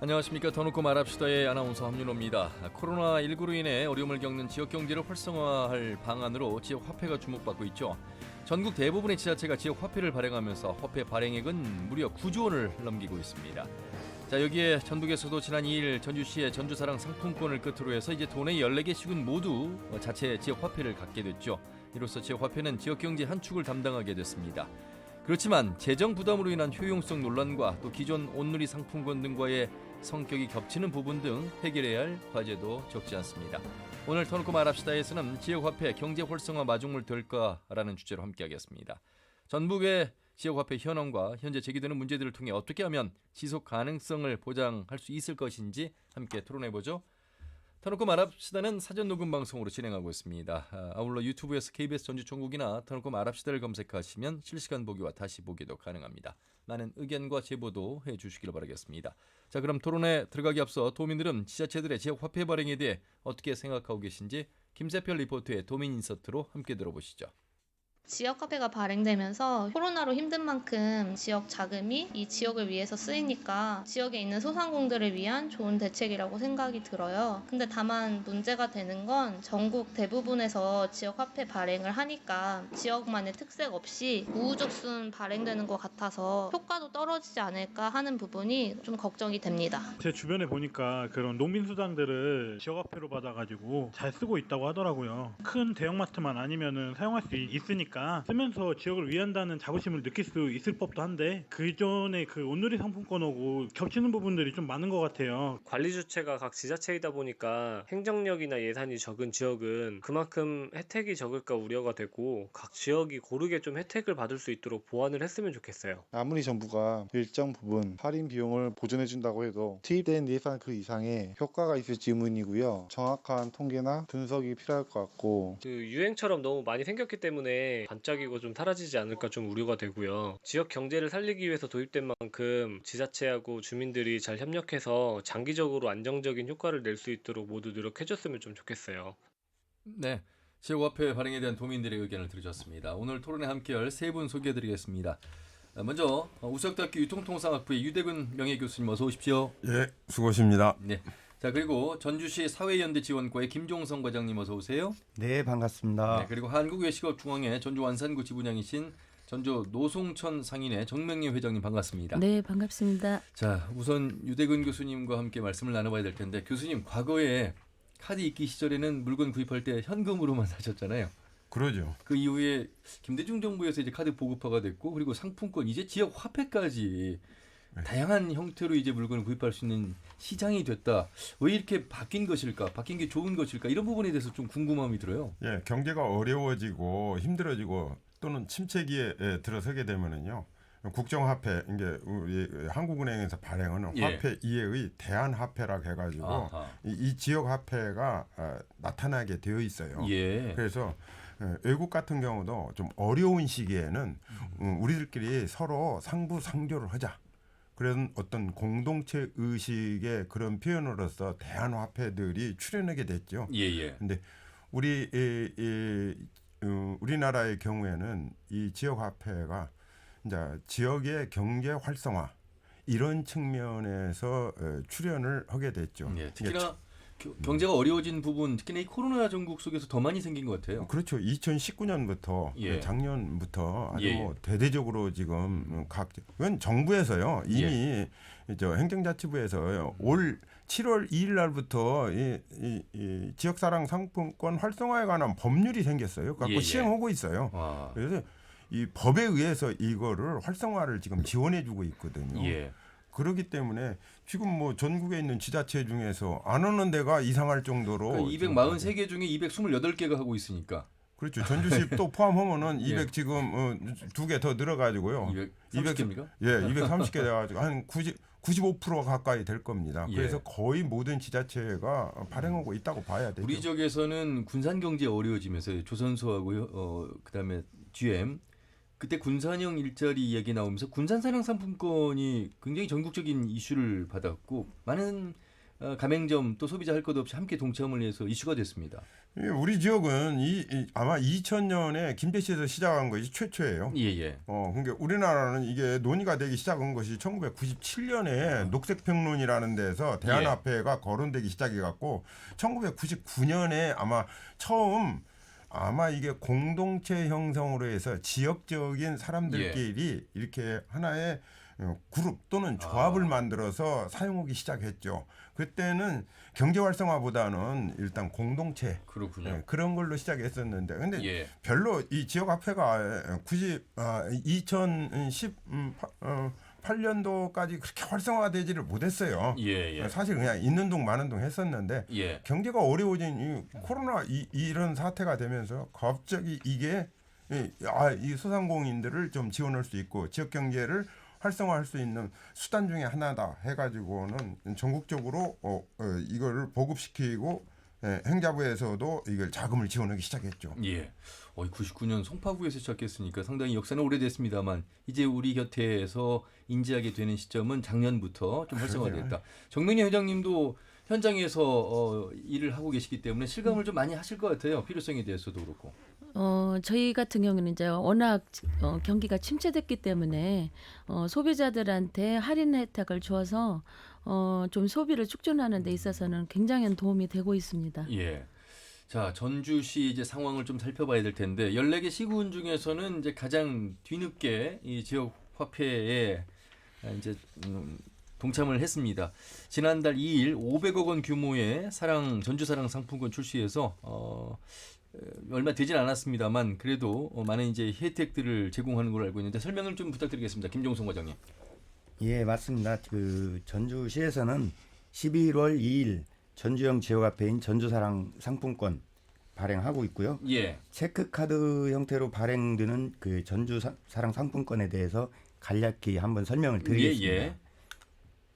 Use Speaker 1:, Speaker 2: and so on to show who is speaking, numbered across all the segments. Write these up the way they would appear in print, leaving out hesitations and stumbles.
Speaker 1: 안녕하십니까. 더 놓고 말합시다의 아나운서 함윤호입니다. 코로나19로 인해 어려움을 겪는 지역 경제를 활성화할 방안으로 지역 화폐가 주목받고 있죠. 전국 대부분의 지자체가 지역 화폐를 발행하면서 화폐 발행액은 무려 9조 원을 넘기고 있습니다. 자, 여기에 전북에서도 지난 2일 전주시의 전주사랑 상품권을 끝으로 해서 이제 도내 14개 시군 모두 자체 지역 화폐를 갖게 됐죠. 이로써 지역 화폐는 지역 경제 한 축을 담당하게 됐습니다. 그렇지만 재정 부담으로 인한 효용성 논란과 또 기존 온누리 상품권 등과의 성격이 겹치는 부분 등 해결해야 할 과제도 적지 않습니다. 오늘 터놓고 말합시다에서는 지역화폐 경제 활성화 마중물 될까라는 주제로 함께하겠습니다. 전북의 지역화폐 현황과 현재 제기되는 문제들을 통해 어떻게 하면 지속 가능성을 보장할 수 있을 것인지 함께 토론해보죠. 터놓고 말합시다는 사전 녹음 방송으로 진행하고 있습니다. 아울러 유튜브에서 KBS 전주총국이나 터놓고 말합시다를 검색하시면 실시간 보기와 다시 보기도 가능합니다. 많은 의견과 제보도 해주시길 바라겠습니다. 자, 그럼 토론에 들어가기 앞서 도민들은 지자체들의 지역 화폐 발행에 대해 어떻게 생각하고 계신지 김세별 리포터의 도민 인서트로 함께 들어보시죠.
Speaker 2: 지역 화폐가 발행되면서 코로나로 힘든 만큼 지역 자금이 이 지역을 위해서 쓰이니까 지역에 있는 소상공들을 위한 좋은 대책이라고 생각이 들어요. 근데 다만 문제가 되는 건 전국 대부분에서 지역 화폐 발행을 하니까 지역만의 특색 없이 우후죽순 발행되는 것 같아서 효과도 떨어지지 않을까 하는 부분이 좀 걱정이 됩니다.
Speaker 3: 제 주변에 보니까 그런 농민수당들을 지역화폐로 받아가지고 잘 쓰고 있다고 하더라고요. 큰 대형마트만 아니면은 사용할 수 있으니까 쓰면서 지역을 위한다는 자부심을 느낄 수 있을 법도 한데 그전에 그 온누리 상품권하고 겹치는 부분들이 좀 많은 것 같아요.
Speaker 4: 관리 주체가 각 지자체이다 보니까 행정력이나 예산이 적은 지역은 그만큼 혜택이 적을까 우려가 되고 각 지역이 고르게 좀 혜택을 받을 수 있도록 보완을 했으면 좋겠어요.
Speaker 5: 아무리 정부가 일정 부분 할인 비용을 보존해준다고 해도 투입된 예산 그 이상의 효과가 있을지 의문이고요. 정확한 통계나 분석이 필요할 것 같고
Speaker 4: 그 유행처럼 너무 많이 생겼기 때문에 반짝이고 좀 사라지지 않을까 좀 우려가 되고요. 지역 경제를 살리기 위해서 도입된 만큼 지자체하고 주민들이 잘 협력해서 장기적으로 안정적인 효과를 낼 수 있도록 모두 노력해줬으면 좀 좋겠어요.
Speaker 1: 네, 지역화폐 발행에 대한 도민들의 의견을 들으셨습니다. 오늘 토론에 함께할 세 분 소개해드리겠습니다. 먼저 우석대학교 유통통상학부의 유대근 명예교수님 어서 오십시오.
Speaker 6: 예, 수고하십니다.
Speaker 1: 네. 자, 그리고 전주시 사회연대지원과의 김종성 과장님 어서 오세요.
Speaker 7: 네, 반갑습니다.
Speaker 1: 네, 그리고 한국외식업중앙회 전주 완산구 지부장이신 전주 노송천 상인회 정명래 회장님 반갑습니다.
Speaker 8: 네, 반갑습니다.
Speaker 1: 자, 우선 유대근 교수님과 함께 말씀을 나눠봐야 될 텐데 교수님 과거에 카드 있기 시절에는 물건 구입할 때 현금으로만 사셨잖아요.
Speaker 6: 그러죠.
Speaker 1: 그 이후에 김대중 정부에서 이제 카드 보급화가 됐고 그리고 상품권 이제 지역 화폐까지 다양한 형태로 이제 물건을 구입할 수 있는 시장이 됐다. 왜 이렇게 바뀐 것일까? 바뀐 게 좋은 것일까? 이런 부분에 대해서 좀 궁금함이 들어요.
Speaker 6: 예, 경제가 어려워지고 힘들어지고 또는 침체기에 들어서게 되면은요. 국정화폐 이제 우리 한국은행에서 발행하는
Speaker 1: 예.
Speaker 6: 화폐 이외의 대안화폐라고 해가지고
Speaker 1: 아하.
Speaker 6: 이 지역 화폐가 나타나게 되어 있어요.
Speaker 1: 예.
Speaker 6: 그래서 외국 같은 경우도 좀 어려운 시기에는 우리들끼리 서로 상부상조를 하자. 그런 어떤 공동체 의식의 그런 표현으로서 대안화폐들이 출현하게 됐죠.
Speaker 1: 예예.
Speaker 6: 근데 우리나라의 경우에는 이 지역화폐가 이제 지역의 경제 활성화 이런 측면에서 출현을 하게 됐죠.
Speaker 1: 예. 특히나 경제가 어려워진 부분, 특히나 이 코로나 전국 속에서 더 많이 생긴 것 같아요.
Speaker 6: 그렇죠. 2019년부터
Speaker 1: 예.
Speaker 6: 작년부터 아주
Speaker 1: 예.
Speaker 6: 뭐 대대적으로 지금 그건 정부에서요 이미
Speaker 1: 예.
Speaker 6: 저 행정자치부에서 올 7월 2일 날부터 이 지역사랑 상품권 활성화에 관한 법률이 생겼어요. 갖고
Speaker 1: 예.
Speaker 6: 시행하고 있어요.
Speaker 1: 와.
Speaker 6: 그래서 이 법에 의해서 이거를 활성화를 지금 지원해주고 있거든요.
Speaker 1: 예.
Speaker 6: 그렇기 때문에 지금 뭐 전국에 있는 지자체 중에서 안 하는 데가 이상할 정도로
Speaker 1: 그러니까 243개 중에 228개가 하고 있으니까.
Speaker 6: 그렇죠. 전주시 또 포함하면은
Speaker 1: 예.
Speaker 6: 200 지금 2개 더 늘어가지고요.
Speaker 1: 230개입니까?
Speaker 6: 예, 230개 돼가지고 한 95% 가까이 될 겁니다.
Speaker 1: 예.
Speaker 6: 그래서 거의 모든 지자체가 발행하고 있다고 봐야 되죠.
Speaker 1: 우리 지역에서는 군산 경제 어려워지면서 조선소하고 그다음에 GM 그때 군산형 일자리 이야기 나오면서 군산 사랑 상품권이 굉장히 전국적인 이슈를 받았고 많은 가맹점 또 소비자 할 것 없이 함께 동참을 해서 이슈가 됐습니다.
Speaker 6: 우리 지역은 아마 2000년에 김제시에서 시작한 것이 최초예요.
Speaker 1: 예예.
Speaker 6: 그러니까 우리나라는 이게 논의가 되기 시작한 것이 1997년에 녹색평론이라는 데서 대한화폐가 거론되기 시작해갖고 1999년에 아마 처음 이게 공동체 형성으로 해서 지역적인 사람들끼리 이렇게 하나의 그룹 또는 조합을 만들어서 사용하기 시작했죠. 그때는 경제 활성화보다는 일단 공동체
Speaker 1: 그렇군요.
Speaker 6: 그런 걸로 시작했었는데 근데
Speaker 1: 예.
Speaker 6: 별로 이 지역 화폐가 2018년도까지 그렇게 활성화되지를 못했어요.
Speaker 1: 예.
Speaker 6: 사실 그냥 있는 둥 마는 둥 했었는데
Speaker 1: 예.
Speaker 6: 경제가 어려워진 이 코로나 이런 사태가 되면서 갑자기 이게 이 소상공인들을 좀 지원할 수 있고 지역 경제를 활성화할 수 있는 수단 중에 하나다 해가지고는 전국적으로 이걸 보급시키고 행자부에서도 이걸 자금을 지원하기 시작했죠.
Speaker 1: 예. 99년 송파구에서 시작했으니까 상당히 역사는 오래됐습니다만 이제 우리 곁에서 인지하게 되는 시점은 작년부터 좀 활성화됐다. 정명희 회장님도 현장에서 일을 하고 계시기 때문에 실감을 좀 많이 하실 것 같아요. 필요성에 대해서도 그렇고.
Speaker 7: 저희 같은 경우는 이제 워낙 경기가 침체됐기 때문에 소비자들한테 할인 혜택을 줘서 좀 소비를 축전하는 데 있어서는 굉장히 도움이 되고 있습니다.
Speaker 1: 예. 자, 전주시 이제 상황을 좀 살펴봐야 될 텐데 14개 시군 중에서는 이제 가장 뒤늦게 이 지역 화폐에 이제 동참을 했습니다. 지난달 2일 500억 원 규모의 전주사랑 상품권 출시해서 얼마 되진 않았습니다만 그래도 많은 이제 혜택들을 제공하는 걸로 알고 있는데 설명을 좀 부탁드리겠습니다. 김종성 과장님.
Speaker 8: 예, 맞습니다. 그 전주시에서는 11월 2일 전주형 지역화폐인 전주사랑 상품권 발행하고 있고요.
Speaker 1: 예.
Speaker 8: 체크카드 형태로 발행되는 그 전주사랑 상품권에 대해서 간략히 한번 설명을 드리겠습니다.
Speaker 1: 예.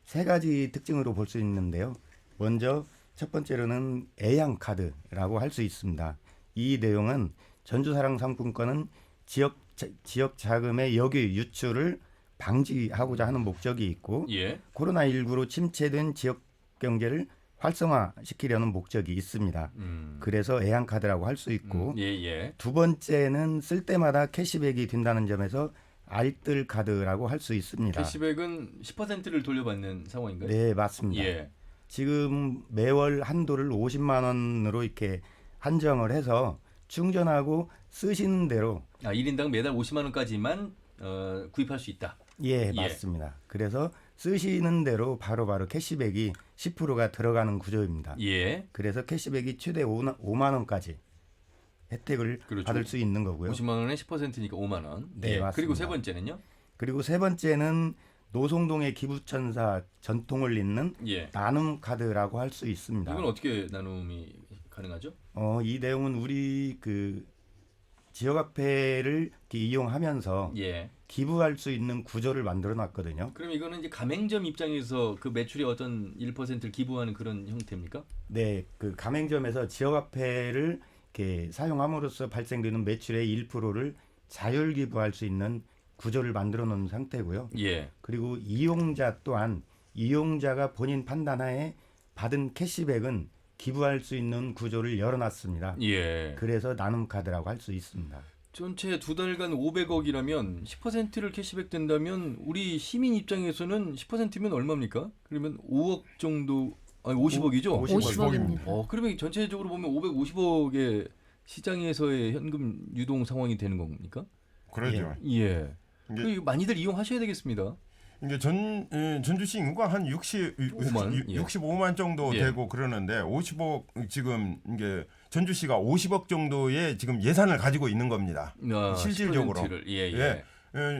Speaker 8: 세 가지 특징으로 볼 수 있는데요. 먼저 첫 번째로는 애양 카드라고 할 수 있습니다. 이 내용은 전주사랑 상품권은 지역 자금의 역유 유출을 방지하고자 하는 목적이 있고
Speaker 1: 예.
Speaker 8: 코로나19로 침체된 지역 경제를 활성화시키려는 목적이 있습니다. 그래서 애양카드라고 할 수 있고
Speaker 1: 예.
Speaker 8: 두 번째는 쓸 때마다 캐시백이 된다는 점에서 알뜰 카드라고 할 수 있습니다.
Speaker 1: 캐시백은 10%를 돌려받는 상황인가요?
Speaker 8: 네, 맞습니다.
Speaker 1: 예.
Speaker 8: 지금 매월 한도를 50만 원으로 이렇게 한정을 해서 충전하고 쓰시는 대로
Speaker 1: 1인당 매달 50만 원까지만 구입할 수 있다.
Speaker 8: 예, 맞습니다. 그래서 쓰시는 대로 바로바로 캐시백이 10%가 들어가는 구조입니다.
Speaker 1: 예.
Speaker 8: 그래서 캐시백이 최대 5만 원까지 혜택을
Speaker 1: 그렇죠.
Speaker 8: 받을 수 있는 거고요.
Speaker 1: 50만 원에 10%니까 5만 원.
Speaker 8: 네,
Speaker 1: 예.
Speaker 8: 맞습니다.
Speaker 1: 그리고 세 번째는요?
Speaker 8: 그리고 세 번째는 노송동의 기부천사 전통을 잇는
Speaker 1: 예.
Speaker 8: 나눔 카드라고 할 수 있습니다.
Speaker 1: 이건 어떻게 나눔이 가능하죠?
Speaker 8: 이 내용은 우리 그 지역화폐를 이렇게 이용하면서
Speaker 1: 예.
Speaker 8: 기부할 수 있는 구조를 만들어 놨거든요.
Speaker 1: 그럼 이거는 이제 가맹점 입장에서 그 매출의 어떤 1%를 기부하는 그런 형태입니까?
Speaker 8: 네, 그 가맹점에서 지역화폐를 이렇게 사용함으로써 발생되는 매출의 1%를 자율 기부할 수 있는 구조를 만들어 놓은 상태고요.
Speaker 1: 예.
Speaker 8: 그리고 이용자 또한 이용자가 본인 판단하에 받은 캐시백은 기부할 수 있는 구조를 열어놨습니다.
Speaker 1: 예.
Speaker 8: 그래서 나눔 카드라고 할 수 있습니다.
Speaker 1: 전체 두 달간 500억이라면 10%를 캐시백 된다면 우리 시민 입장에서는 10%면 얼마입니까? 그러면 5억 정도, 아니 50억이죠?
Speaker 7: 50억입니다.
Speaker 1: 그러면 전체적으로 보면 550억의 시장에서의 현금 유동 상황이 되는 겁니까?
Speaker 6: 그렇죠.
Speaker 1: 예.
Speaker 6: 이게-
Speaker 1: 많이들 이용하셔야 되겠습니다.
Speaker 6: 이게 전주시 인구가 한 65만 정도
Speaker 1: 예.
Speaker 6: 되고 그러는데 50억 지금 이게 전주시가 50억 정도의 지금 예산을 가지고 있는 겁니다. 실질적으로.
Speaker 1: 10%를. 예.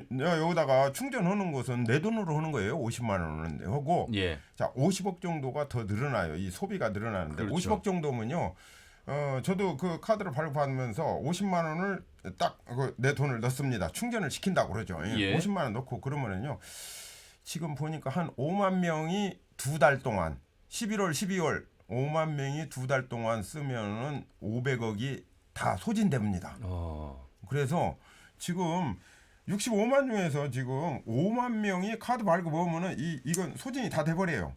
Speaker 6: 내가 여기다가 충전하는 것은 내 돈으로 하는 거예요. 50만 원은 하고
Speaker 1: 예.
Speaker 6: 자 50억 정도가 더 늘어나요. 이 소비가 늘어나는데
Speaker 1: 그렇죠.
Speaker 6: 50억 정도면요. 저도 그 카드를 발급하면서 50만 원을 딱 내 돈을 넣습니다. 충전을 시킨다고 그러죠.
Speaker 1: 예.
Speaker 6: 50만 원 넣고 그러면은요. 지금 보니까 한 5만 명이 두 달 동안 11월, 12월 5만 명이 두 달 동안 쓰면은 500억이 다 소진됩니다. 그래서 지금 65만 중에서 지금 5만 명이 카드 발급하면은 이건 소진이 다 돼버려요.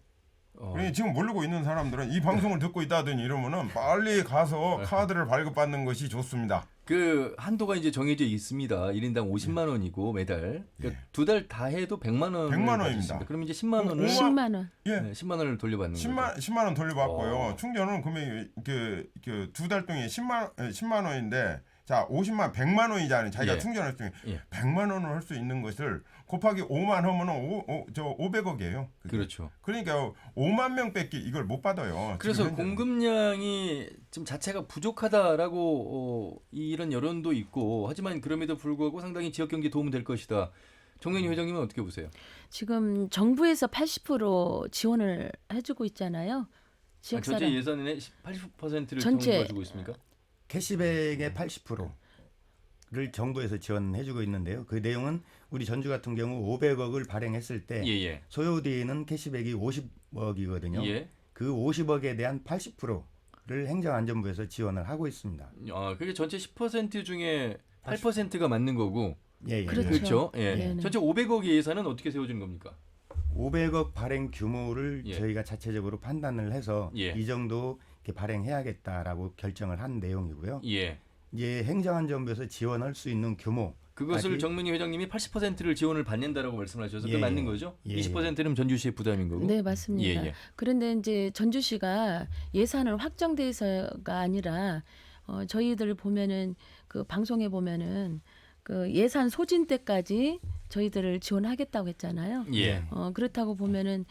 Speaker 6: 그러니까 지금 모르고 있는 사람들은 이 방송을 듣고 있다더니 이러면은 빨리 가서 카드를 발급받는 것이 좋습니다.
Speaker 1: 그 한도가 이제 정해져 있습니다. 1인당 50만 원이고 매달. 그러니까 두 달 다 해도 100만 원을
Speaker 6: 100만 원입니다.
Speaker 1: 받을 수 있습니다. 그럼 이제 10만 원을
Speaker 7: 10만 원.
Speaker 6: 예.
Speaker 1: 네, 10만 원을 돌려받는 거죠.
Speaker 6: 10만 원 돌려받고요. 충전은 금액이 두 달 동안 10만 원인데 자 50만 100만 원이잖아요. 자기가
Speaker 1: 예.
Speaker 6: 충전할 때
Speaker 1: 예.
Speaker 6: 100만 원을 할 수 있는 것을 곱하기 5만 하면은 500억이에요.
Speaker 1: 그렇죠.
Speaker 6: 그러니까 5만 명밖에 이걸 못 받아요.
Speaker 1: 그래서
Speaker 6: 지금 현재는.
Speaker 1: 공급량이 지금 자체가 부족하다라고 이런 여론도 있고 하지만 그럼에도 불구하고 상당히 지역 경제 도움이 될 것이다. 정현희 회장님은 어떻게 보세요?
Speaker 7: 지금 정부에서 80% 지원을 해주고 있잖아요.
Speaker 1: 전체
Speaker 7: 지역사람
Speaker 1: 예산의 80%를
Speaker 7: 전체-
Speaker 1: 정부가 주고 있습니까?
Speaker 8: 캐시백의 80%를 정부에서 지원해주고 있는데요. 그 내용은 우리 전주 같은 경우 500억을 발행했을 때
Speaker 1: 예예.
Speaker 8: 소요되는 캐시백이 50억이거든요.
Speaker 1: 예.
Speaker 8: 그 50억에 대한 80%를 행정안전부에서 지원을 하고 있습니다.
Speaker 1: 아 그게 전체 10% 중에 8%가 맞는 거고.
Speaker 8: 예, 예.
Speaker 7: 그렇죠.
Speaker 1: 그렇죠. 예.
Speaker 7: 네네.
Speaker 1: 전체 500억의 예산은 어떻게 세워지는 겁니까?
Speaker 8: 500억 발행 규모를
Speaker 1: 예.
Speaker 8: 저희가 자체적으로 판단을 해서
Speaker 1: 예.
Speaker 8: 이 정도 이렇게 발행해야겠다라고 결정을 한 내용이고요.
Speaker 1: 예.
Speaker 8: 이제 행정안전부에서 지원할 수 있는 규모
Speaker 1: 그것을
Speaker 8: 아직-
Speaker 1: 정민희 회장님이 80%를 지원을 받는다라고 말씀하셔서 그게
Speaker 8: 예,
Speaker 1: 맞는 거죠?
Speaker 8: 예,
Speaker 1: 20%는 전주시의 부담인 거고.
Speaker 7: 네, 맞습니다.
Speaker 1: 예, 예.
Speaker 7: 그런데 이제 전주시가 예산을 확정돼서가 아니라 저희들 보면은 그 방송에 보면은 그 예산 소진 때까지 저희들을 지원하겠다고 했잖아요.
Speaker 1: 예.
Speaker 7: 그렇다고 보면은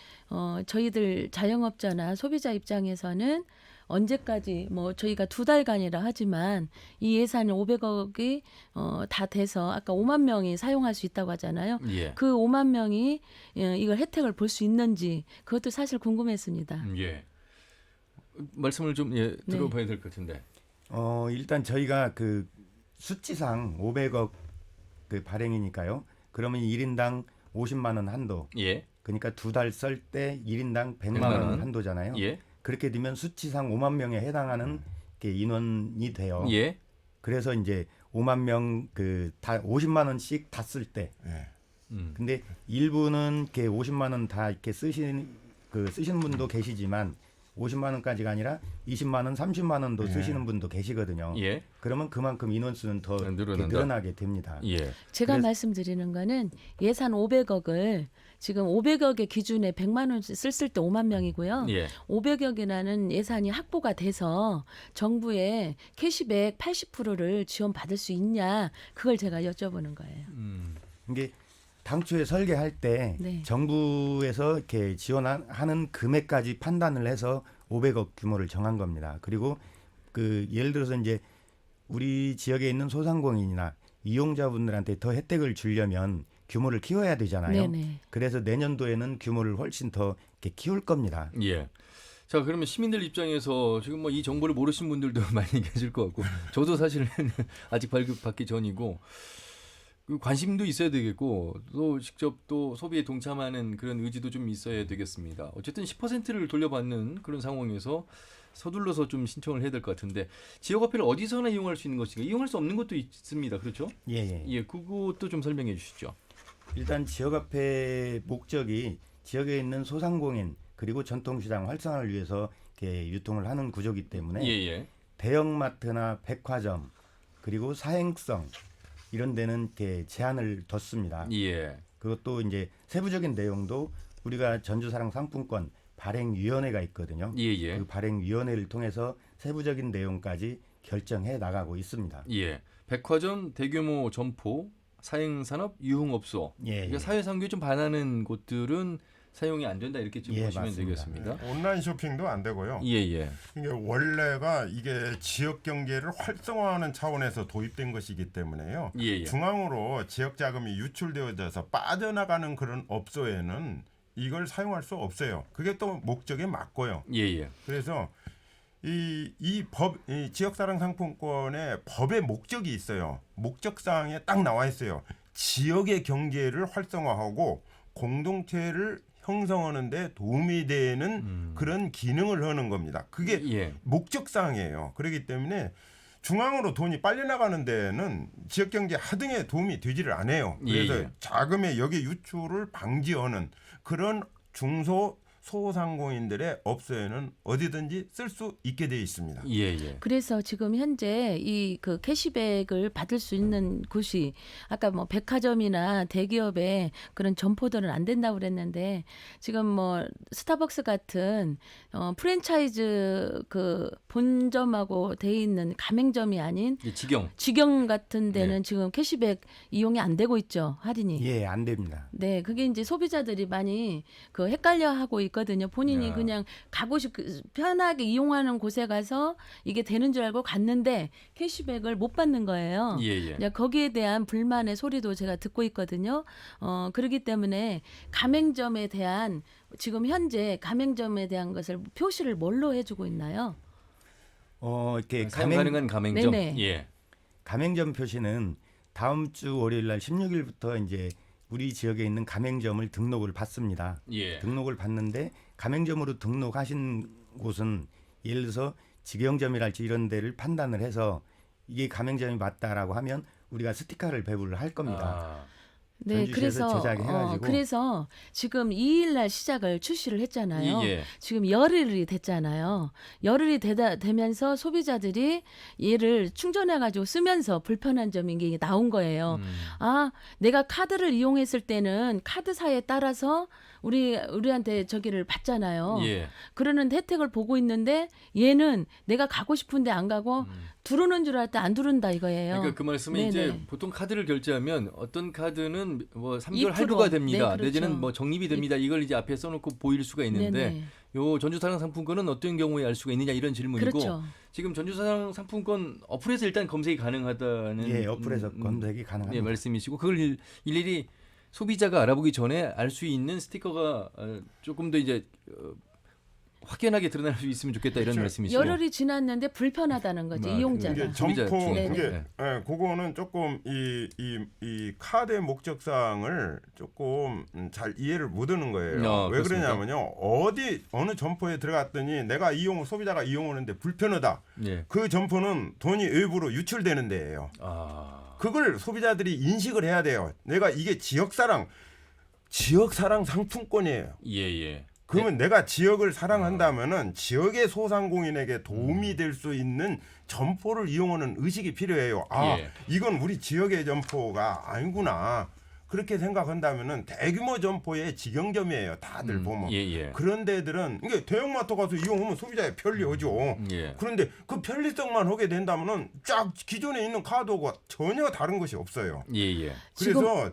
Speaker 7: 저희들 자영업자나 소비자 입장에서는 언제까지 뭐 저희가 2달간이라 하지만 이 예산 500억이 다 돼서 아까 5만 명이 사용할 수 있다고 하잖아요.
Speaker 1: 예.
Speaker 7: 그 5만 명이 이걸 혜택을 볼 수 있는지 그것도 사실 궁금했습니다.
Speaker 1: 예. 말씀을 좀
Speaker 7: 네.
Speaker 1: 들어봐야 될 것 같은데.
Speaker 8: 일단 저희가 그 수치상 500억 그 발행이니까요. 그러면 1인당 50만 원 한도.
Speaker 1: 예.
Speaker 8: 그러니까 2달 쓸 때 1인당 100만
Speaker 1: 100만
Speaker 8: 원
Speaker 1: 원.
Speaker 8: 한도잖아요.
Speaker 1: 예.
Speaker 8: 그렇게 되면 수치상 5만 명에 해당하는 게 인원이 돼요.
Speaker 1: 예.
Speaker 8: 그래서 이제 5만 명 그 다 50만 원씩 다 쓸 때.
Speaker 6: 예.
Speaker 8: 근데 일부는 이렇게 50만 원 다 이렇게 쓰시는 분도 계시지만 50만 원까지가 아니라 20만 원, 30만 원도
Speaker 6: 예.
Speaker 8: 쓰시는 분도 계시거든요.
Speaker 1: 예.
Speaker 8: 그러면 그만큼 인원수는 더 이렇게
Speaker 1: 늘어난다.
Speaker 8: 늘어나게 됩니다.
Speaker 1: 예.
Speaker 7: 제가
Speaker 8: 그래서-
Speaker 7: 말씀드리는 거는 예산 500억을 지금 500억의 기준에 100만 원 쓸 때 5만 명이고요.
Speaker 1: 예.
Speaker 7: 500억이라는 예산이 확보가 돼서 정부에 캐시백 80%를 지원받을 수 있냐 그걸 제가 여쭤보는 거예요.
Speaker 8: 이게 당초에 설계할 때
Speaker 7: 네.
Speaker 8: 정부에서 이렇게 지원하는 금액까지 판단을 해서 500억 규모를 정한 겁니다. 그리고 그 예를 들어서 이제 우리 지역에 있는 소상공인이나 이용자분들한테 더 혜택을 주려면 규모를 키워야 되잖아요.
Speaker 7: 네네.
Speaker 8: 그래서 내년도에는 규모를 훨씬 더 이렇게 키울 겁니다.
Speaker 1: 예. 자, 그러면 시민들 입장에서 지금 뭐 이 정보를 모르신 분들도 많이 계실 것 같고 저도 사실은 아직 발급받기 전이고 그 관심도 있어야 되겠고 또 직접 또 소비에 동참하는 그런 의지도 좀 있어야 되겠습니다. 어쨌든 10%를 돌려받는 그런 상황에서 서둘러서 좀 신청을 해야 될 것 같은데 지역화폐를 어디서나 이용할 수 있는 것인가? 이용할 수 없는 것도 있습니다. 그렇죠?
Speaker 8: 예, 예.
Speaker 1: 예, 그것도 좀 설명해 주시죠.
Speaker 8: 일단 지역화폐 목적이 지역에 있는 소상공인 그리고 전통시장 활성화를 위해서 이렇게 유통을 하는 구조이기 때문에
Speaker 1: 예, 예.
Speaker 8: 대형마트나 백화점 그리고 사행성 이런 데는 이렇게 제한을 뒀습니다.
Speaker 1: 예.
Speaker 8: 그것도 이제 세부적인 내용도 우리가 전주사랑 상품권 발행위원회가 있거든요.
Speaker 1: 예, 예.
Speaker 8: 그 발행위원회를 통해서 세부적인 내용까지 결정해 나가고 있습니다.
Speaker 1: 예. 백화점, 대규모 점포, 사행산업, 유흥업소.
Speaker 8: 예,
Speaker 1: 그러니까
Speaker 8: 예.
Speaker 1: 사회상규에 좀 반하는 곳들은 사용이 안 된다 이렇게 좀
Speaker 8: 예,
Speaker 1: 보시면
Speaker 8: 맞습니다.
Speaker 1: 되겠습니다.
Speaker 6: 온라인 쇼핑도 안 되고요.
Speaker 1: 예, 예.
Speaker 6: 이게 원래가 이게 지역 경제를 활성화하는 차원에서 도입된 것이기 때문에요.
Speaker 1: 예, 예.
Speaker 6: 중앙으로 지역 자금이 유출되어져서 빠져나가는 그런 업소에는 이걸 사용할 수 없어요. 그게 또 목적에 맞고요.
Speaker 1: 예, 예.
Speaker 6: 그래서 이 지역사랑 상품권의 법의 목적이 있어요. 목적 사항에 딱 나와 있어요. 지역의 경제를 활성화하고 공동체를 형성하는 데 도움이 되는 그런 기능을 하는 겁니다. 그게
Speaker 1: 예.
Speaker 6: 목적 사항이에요. 그렇기 때문에 중앙으로 돈이 빨려 나가는 데는 지역 경제 하등에 도움이 되지를 않아요. 그래서
Speaker 1: 예, 예.
Speaker 6: 자금의 역의 유출을 방지하는 그런 중소 소상공인들의 업소에는 어디든지 쓸 수 있게 돼 있습니다.
Speaker 1: 예.
Speaker 7: 그래서 지금 현재 이 그 캐시백을 받을 수 있는 곳이 아까 뭐 백화점이나 대기업의 그런 점포들은 안 된다고 그랬는데 지금 뭐 스타벅스 같은 프랜차이즈 그 본점하고 돼 있는 가맹점이 아닌
Speaker 1: 이 직영.
Speaker 7: 직영 같은 데는 지금 캐시백 이용이 안 되고 있죠, 할인이.
Speaker 8: 예, 안 됩니다.
Speaker 7: 네, 그게 이제 소비자들이 많이 그 헷갈려하고 있거든요. 본인이
Speaker 1: 야.
Speaker 7: 그냥 편하게 이용하는 곳에 가서 이게 되는 줄 알고 갔는데 캐시백을 못 받는 거예요.
Speaker 1: 예.
Speaker 7: 이제 거기에 대한 불만의 소리도 제가 듣고 있거든요. 그렇기 때문에 가맹점에 대한 지금 현재 가맹점에 대한 것을 표시를 뭘로 해주고 있나요?
Speaker 8: 이렇게
Speaker 1: 사용 가능한 가맹점.
Speaker 7: 네네.
Speaker 1: 예.
Speaker 8: 가맹점 표시는 다음 주 월요일 날 16일부터 이제 우리 지역에 있는 가맹점을 등록을 받습니다.
Speaker 1: 예.
Speaker 8: 등록을 받는데 가맹점으로 등록하신 곳은 예를 들어서 직영점이랄지 이런 데를 판단을 해서 이게 가맹점이 맞다라고 하면 우리가 스티커를 배부를 할 겁니다.
Speaker 7: 네,
Speaker 8: 전주시에서 제작해가지고.
Speaker 7: 그래서 지금 2일 날 시작을 출시를 했잖아요.
Speaker 1: 예.
Speaker 7: 지금 열흘이 됐잖아요. 열흘이 되면서 소비자들이 얘를 충전해가지고 쓰면서 불편한 점이 이게 나온 거예요. 아, 내가 카드를 이용했을 때는 카드사에 따라서 우리한테 저기를 받잖아요.
Speaker 1: 예.
Speaker 7: 그러는 혜택을 보고 있는데 얘는 내가 가고 싶은데 안 가고 두르는 줄 알았더니 안 두른다 이거예요.
Speaker 1: 그러니까 그 말씀은
Speaker 7: 네네.
Speaker 1: 이제 보통 카드를 결제하면 어떤 카드는 뭐 3개월
Speaker 7: 2%.
Speaker 1: 할부가 됩니다.
Speaker 7: 네, 그렇죠.
Speaker 1: 내지는 뭐 적립이 됩니다. 이걸 이제 앞에 써놓고 보일 수가 있는데
Speaker 7: 네네.
Speaker 1: 요 전주사랑 상품권은 어떤 경우에 알 수가 있느냐 이런 질문이고
Speaker 7: 그렇죠.
Speaker 1: 지금 전주사랑 상품권 어플에서 일단 검색이 가능하다는
Speaker 8: 예, 어플에서 검색이 가능합니다.
Speaker 1: 예, 말씀이시고 그걸 일일이 소비자가 알아보기 전에 알 수 있는 스티커가 조금 더 이제 확연하게 드러날 수 있으면 좋겠다 이런 말씀이시죠.
Speaker 7: 열흘이 지났는데 불편하다는 거죠. 이용자가.
Speaker 6: 이게
Speaker 1: 소비자
Speaker 6: 점포
Speaker 1: 중에.
Speaker 6: 이게
Speaker 1: 네.
Speaker 6: 그거는 조금 이 카드의 목적사항을 조금 잘 이해를 못하는 거예요. 왜
Speaker 1: 그렇습니까?
Speaker 6: 그러냐면요. 어느 점포에 들어갔더니 내가 소비자가 이용하는데 불편하다.
Speaker 1: 예.
Speaker 6: 그 점포는 돈이 외부로 유출되는 데예요. 그걸 소비자들이 인식을 해야 돼요. 내가 이게 지역사랑 상품권이에요.
Speaker 1: 예.
Speaker 6: 그러면 내가 지역을 사랑한다면은 지역의 소상공인에게 도움이 될 수 있는 점포를 이용하는 의식이 필요해요.
Speaker 1: 예.
Speaker 6: 이건 우리 지역의 점포가 아니구나. 그렇게 생각한다면은 대규모 점포의 직영점이에요. 다들 보면.
Speaker 1: 예.
Speaker 6: 그런 데들은 이게 대형마트 가서 이용하면 소비자의 편리하죠.
Speaker 1: 예.
Speaker 6: 그런데 그 편리성만 하게 된다면은 쫙 기존에 있는 카드하고 전혀 다른 것이 없어요.
Speaker 1: 예.
Speaker 6: 그래서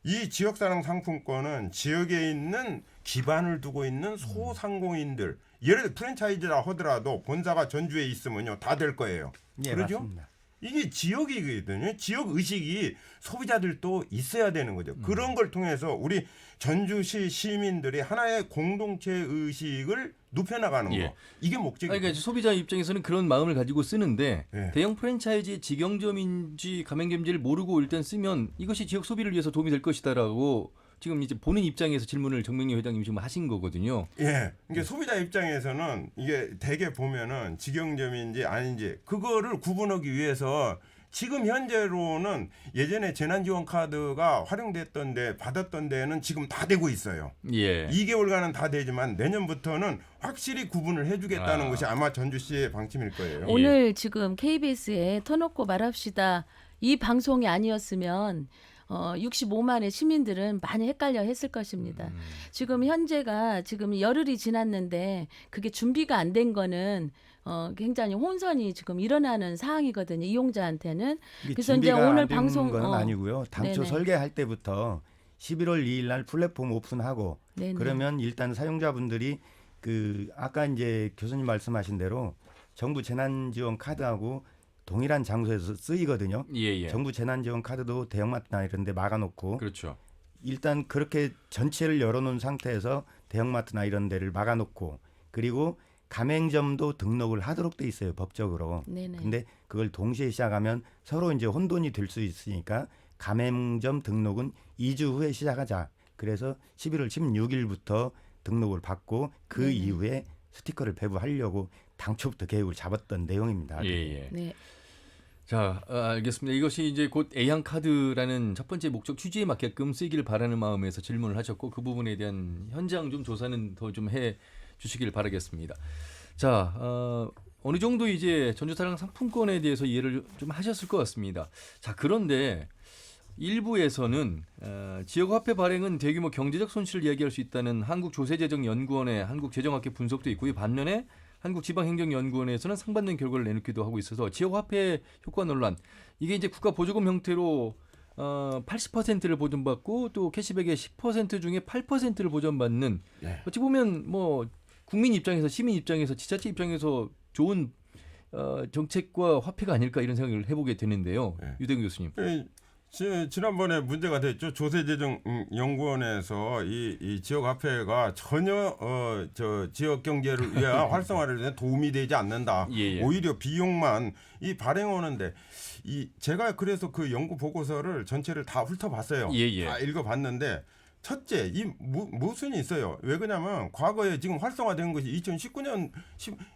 Speaker 6: 이 지역사랑 상품권은 지역에 있는 기반을 두고 있는 소상공인들, 예를 들어 프랜차이즈라 하더라도 본사가 전주에 있으면요 다 될 거예요.
Speaker 8: 예,
Speaker 6: 그러죠?
Speaker 8: 맞습니다.
Speaker 6: 이게 지역이거든요. 지역 의식이 소비자들도 있어야 되는 거죠. 그런 걸 통해서 우리 전주시 시민들이 하나의 공동체 의식을 눕혀나가는
Speaker 1: 예.
Speaker 6: 거. 이게 목적이에요.
Speaker 1: 그러니까 이제 소비자 입장에서는 그런 마음을 가지고 쓰는데
Speaker 6: 예.
Speaker 1: 대형 프랜차이즈 직영점인지 가맹점인지를 모르고 일단 쓰면 이것이 지역 소비를 위해서 도움이 될 것이다라고 지금 이제 보는 입장에서 질문을 정명래 회장님이 지금 하신 거거든요.
Speaker 6: 예. 이게 소비자 입장에서는 이게 대개 보면은 직영점인지 아닌지 그거를 구분하기 위해서 지금 현재로는 예전에 재난지원 카드가 활용됐던 데 받았던 데는 지금 다 되고 있어요.
Speaker 1: 예.
Speaker 6: 2개월간은 다 되지만 내년부터는 확실히 구분을 해주겠다는 것이 아마 전주시의 방침일 거예요.
Speaker 7: 오늘 지금 KBS에 터놓고 말합시다. 이 방송이 아니었으면 65만의 시민들은 많이 헷갈려 했을 것입니다. 지금 현재가 지금 열흘이 지났는데 그게 준비가 안 된 거는 굉장히 혼선이 지금 일어나는 상황이거든요. 이용자한테는.
Speaker 8: 이게
Speaker 7: 그래서 이제
Speaker 8: 준비가
Speaker 7: 오늘
Speaker 8: 안 된
Speaker 7: 방송
Speaker 8: 건 아니고요. 당초
Speaker 7: 네네.
Speaker 8: 설계할 때부터 11월 2일 날 플랫폼 오픈하고
Speaker 7: 네네.
Speaker 8: 그러면 일단 사용자분들이 아까 이제 교수님 말씀하신 대로 정부 재난지원 카드하고 동일한 장소에서 쓰이거든요.
Speaker 1: 예.
Speaker 8: 정부 재난지원 카드도 대형마트나 이런 데 막아놓고
Speaker 1: 그렇죠.
Speaker 8: 일단 그렇게 전체를 열어놓은 상태에서 대형마트나 이런 데를 막아놓고 그리고 가맹점도 등록을 하도록 돼 있어요. 법적으로.
Speaker 7: 네네.
Speaker 8: 근데 그걸 동시에 시작하면 서로 이제 혼돈이 될 수 있으니까 가맹점 등록은 2주 후에 시작하자. 그래서 11월 16일부터 등록을 받고 그
Speaker 7: 네네.
Speaker 8: 이후에 스티커를 배부하려고 당초부터 계획을 잡았던 내용입니다.
Speaker 1: 예.
Speaker 7: 네.
Speaker 1: 자, 알겠습니다. 이것이 이제 곧 A양 카드라는 첫 번째 목적 취지에 맞게끔 쓰이기를 바라는 마음에서 질문을 하셨고 그 부분에 대한 현장 좀 조사는 더 좀 해 주시길 바라겠습니다. 자, 어느 정도 이제 전주사랑 상품권에 대해서 이해를 좀 하셨을 것 같습니다. 자, 그런데 일부에서는 지역화폐 발행은 대규모 경제적 손실을 이야기할 수 있다는 한국조세재정연구원의 한국재정학회 분석도 있고요. 반면에 한국지방행정연구원에서는 상반된 결과를 내놓기도 하고 있어서 지역화폐 효과 논란, 이게 이제 국가 보조금 형태로 80%를 보전받고 또 캐시백의 10% 중에 8%를 보전받는, 어찌 보면 뭐 국민 입장에서, 시민 입장에서, 지자체 입장에서 좋은 정책과 화폐가 아닐까 이런 생각을 해보게 되는데요. 유대근 교수님.
Speaker 6: 지난번에 문제가 됐죠. 조세재정연구원에서 이 지역 화폐가 전혀 저 지역 경제를 위한 활성화를 위해 도움이 되지 않는다.
Speaker 1: 예.
Speaker 6: 오히려 비용만 이 발행하는데 제가 그래서 그 연구 보고서를 전체를 다 훑어봤어요.
Speaker 1: 예.
Speaker 6: 다 읽어봤는데 첫째 이 모순이 있어요. 왜 그러냐면 과거에 지금 활성화된 것이 2019년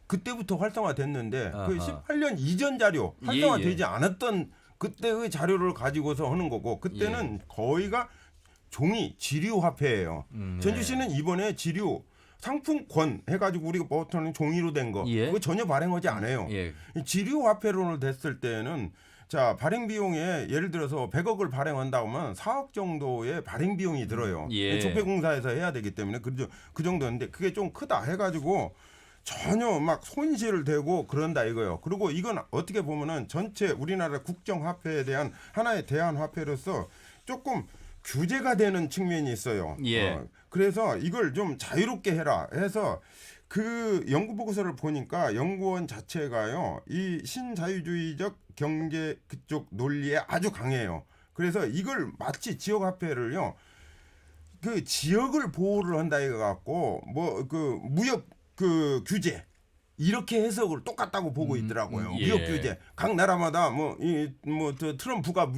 Speaker 6: 그때부터 활성화됐는데 그 18년 이전 자료 활성화되지 않았던 그때의 자료를 가지고서 하는 거고, 그때는 거의가 종이 지류 화폐예요. 전주시는 이번에 지류 상품권 해가지고 우리가 보통은 종이로 된 거 그거 전혀 발행하지 않아요. 지류 화폐로 됐을 때는 자 발행 비용에 예를 들어서 100억을 발행한다고 하면 4억 정도의 발행 비용이 들어요. 조폐공사에서 해야 되기 때문에 그 정도인데 그게 좀 크다 해가지고 전혀 막 손실을 대고 그런다 이거요. 그리고 이건 어떻게 보면은 전체 우리나라 국정화폐에 대한 하나의 대안화폐로서 조금 규제가 되는 측면이 있어요. 그래서 이걸 좀 자유롭게 해라 해서 그 연구 보고서를 보니까 연구원 자체가요, 이 신자유주의적 경제 그쪽 논리에 아주 강해요. 그래서 이걸 마치 지역화폐를요, 그 지역을 보호를 한다 이거 갖고 뭐 그 무역 그 규제 이렇게 해석을 똑같다고 보고 있더라고요. 무역 규제 각 나라마다 저 트럼프가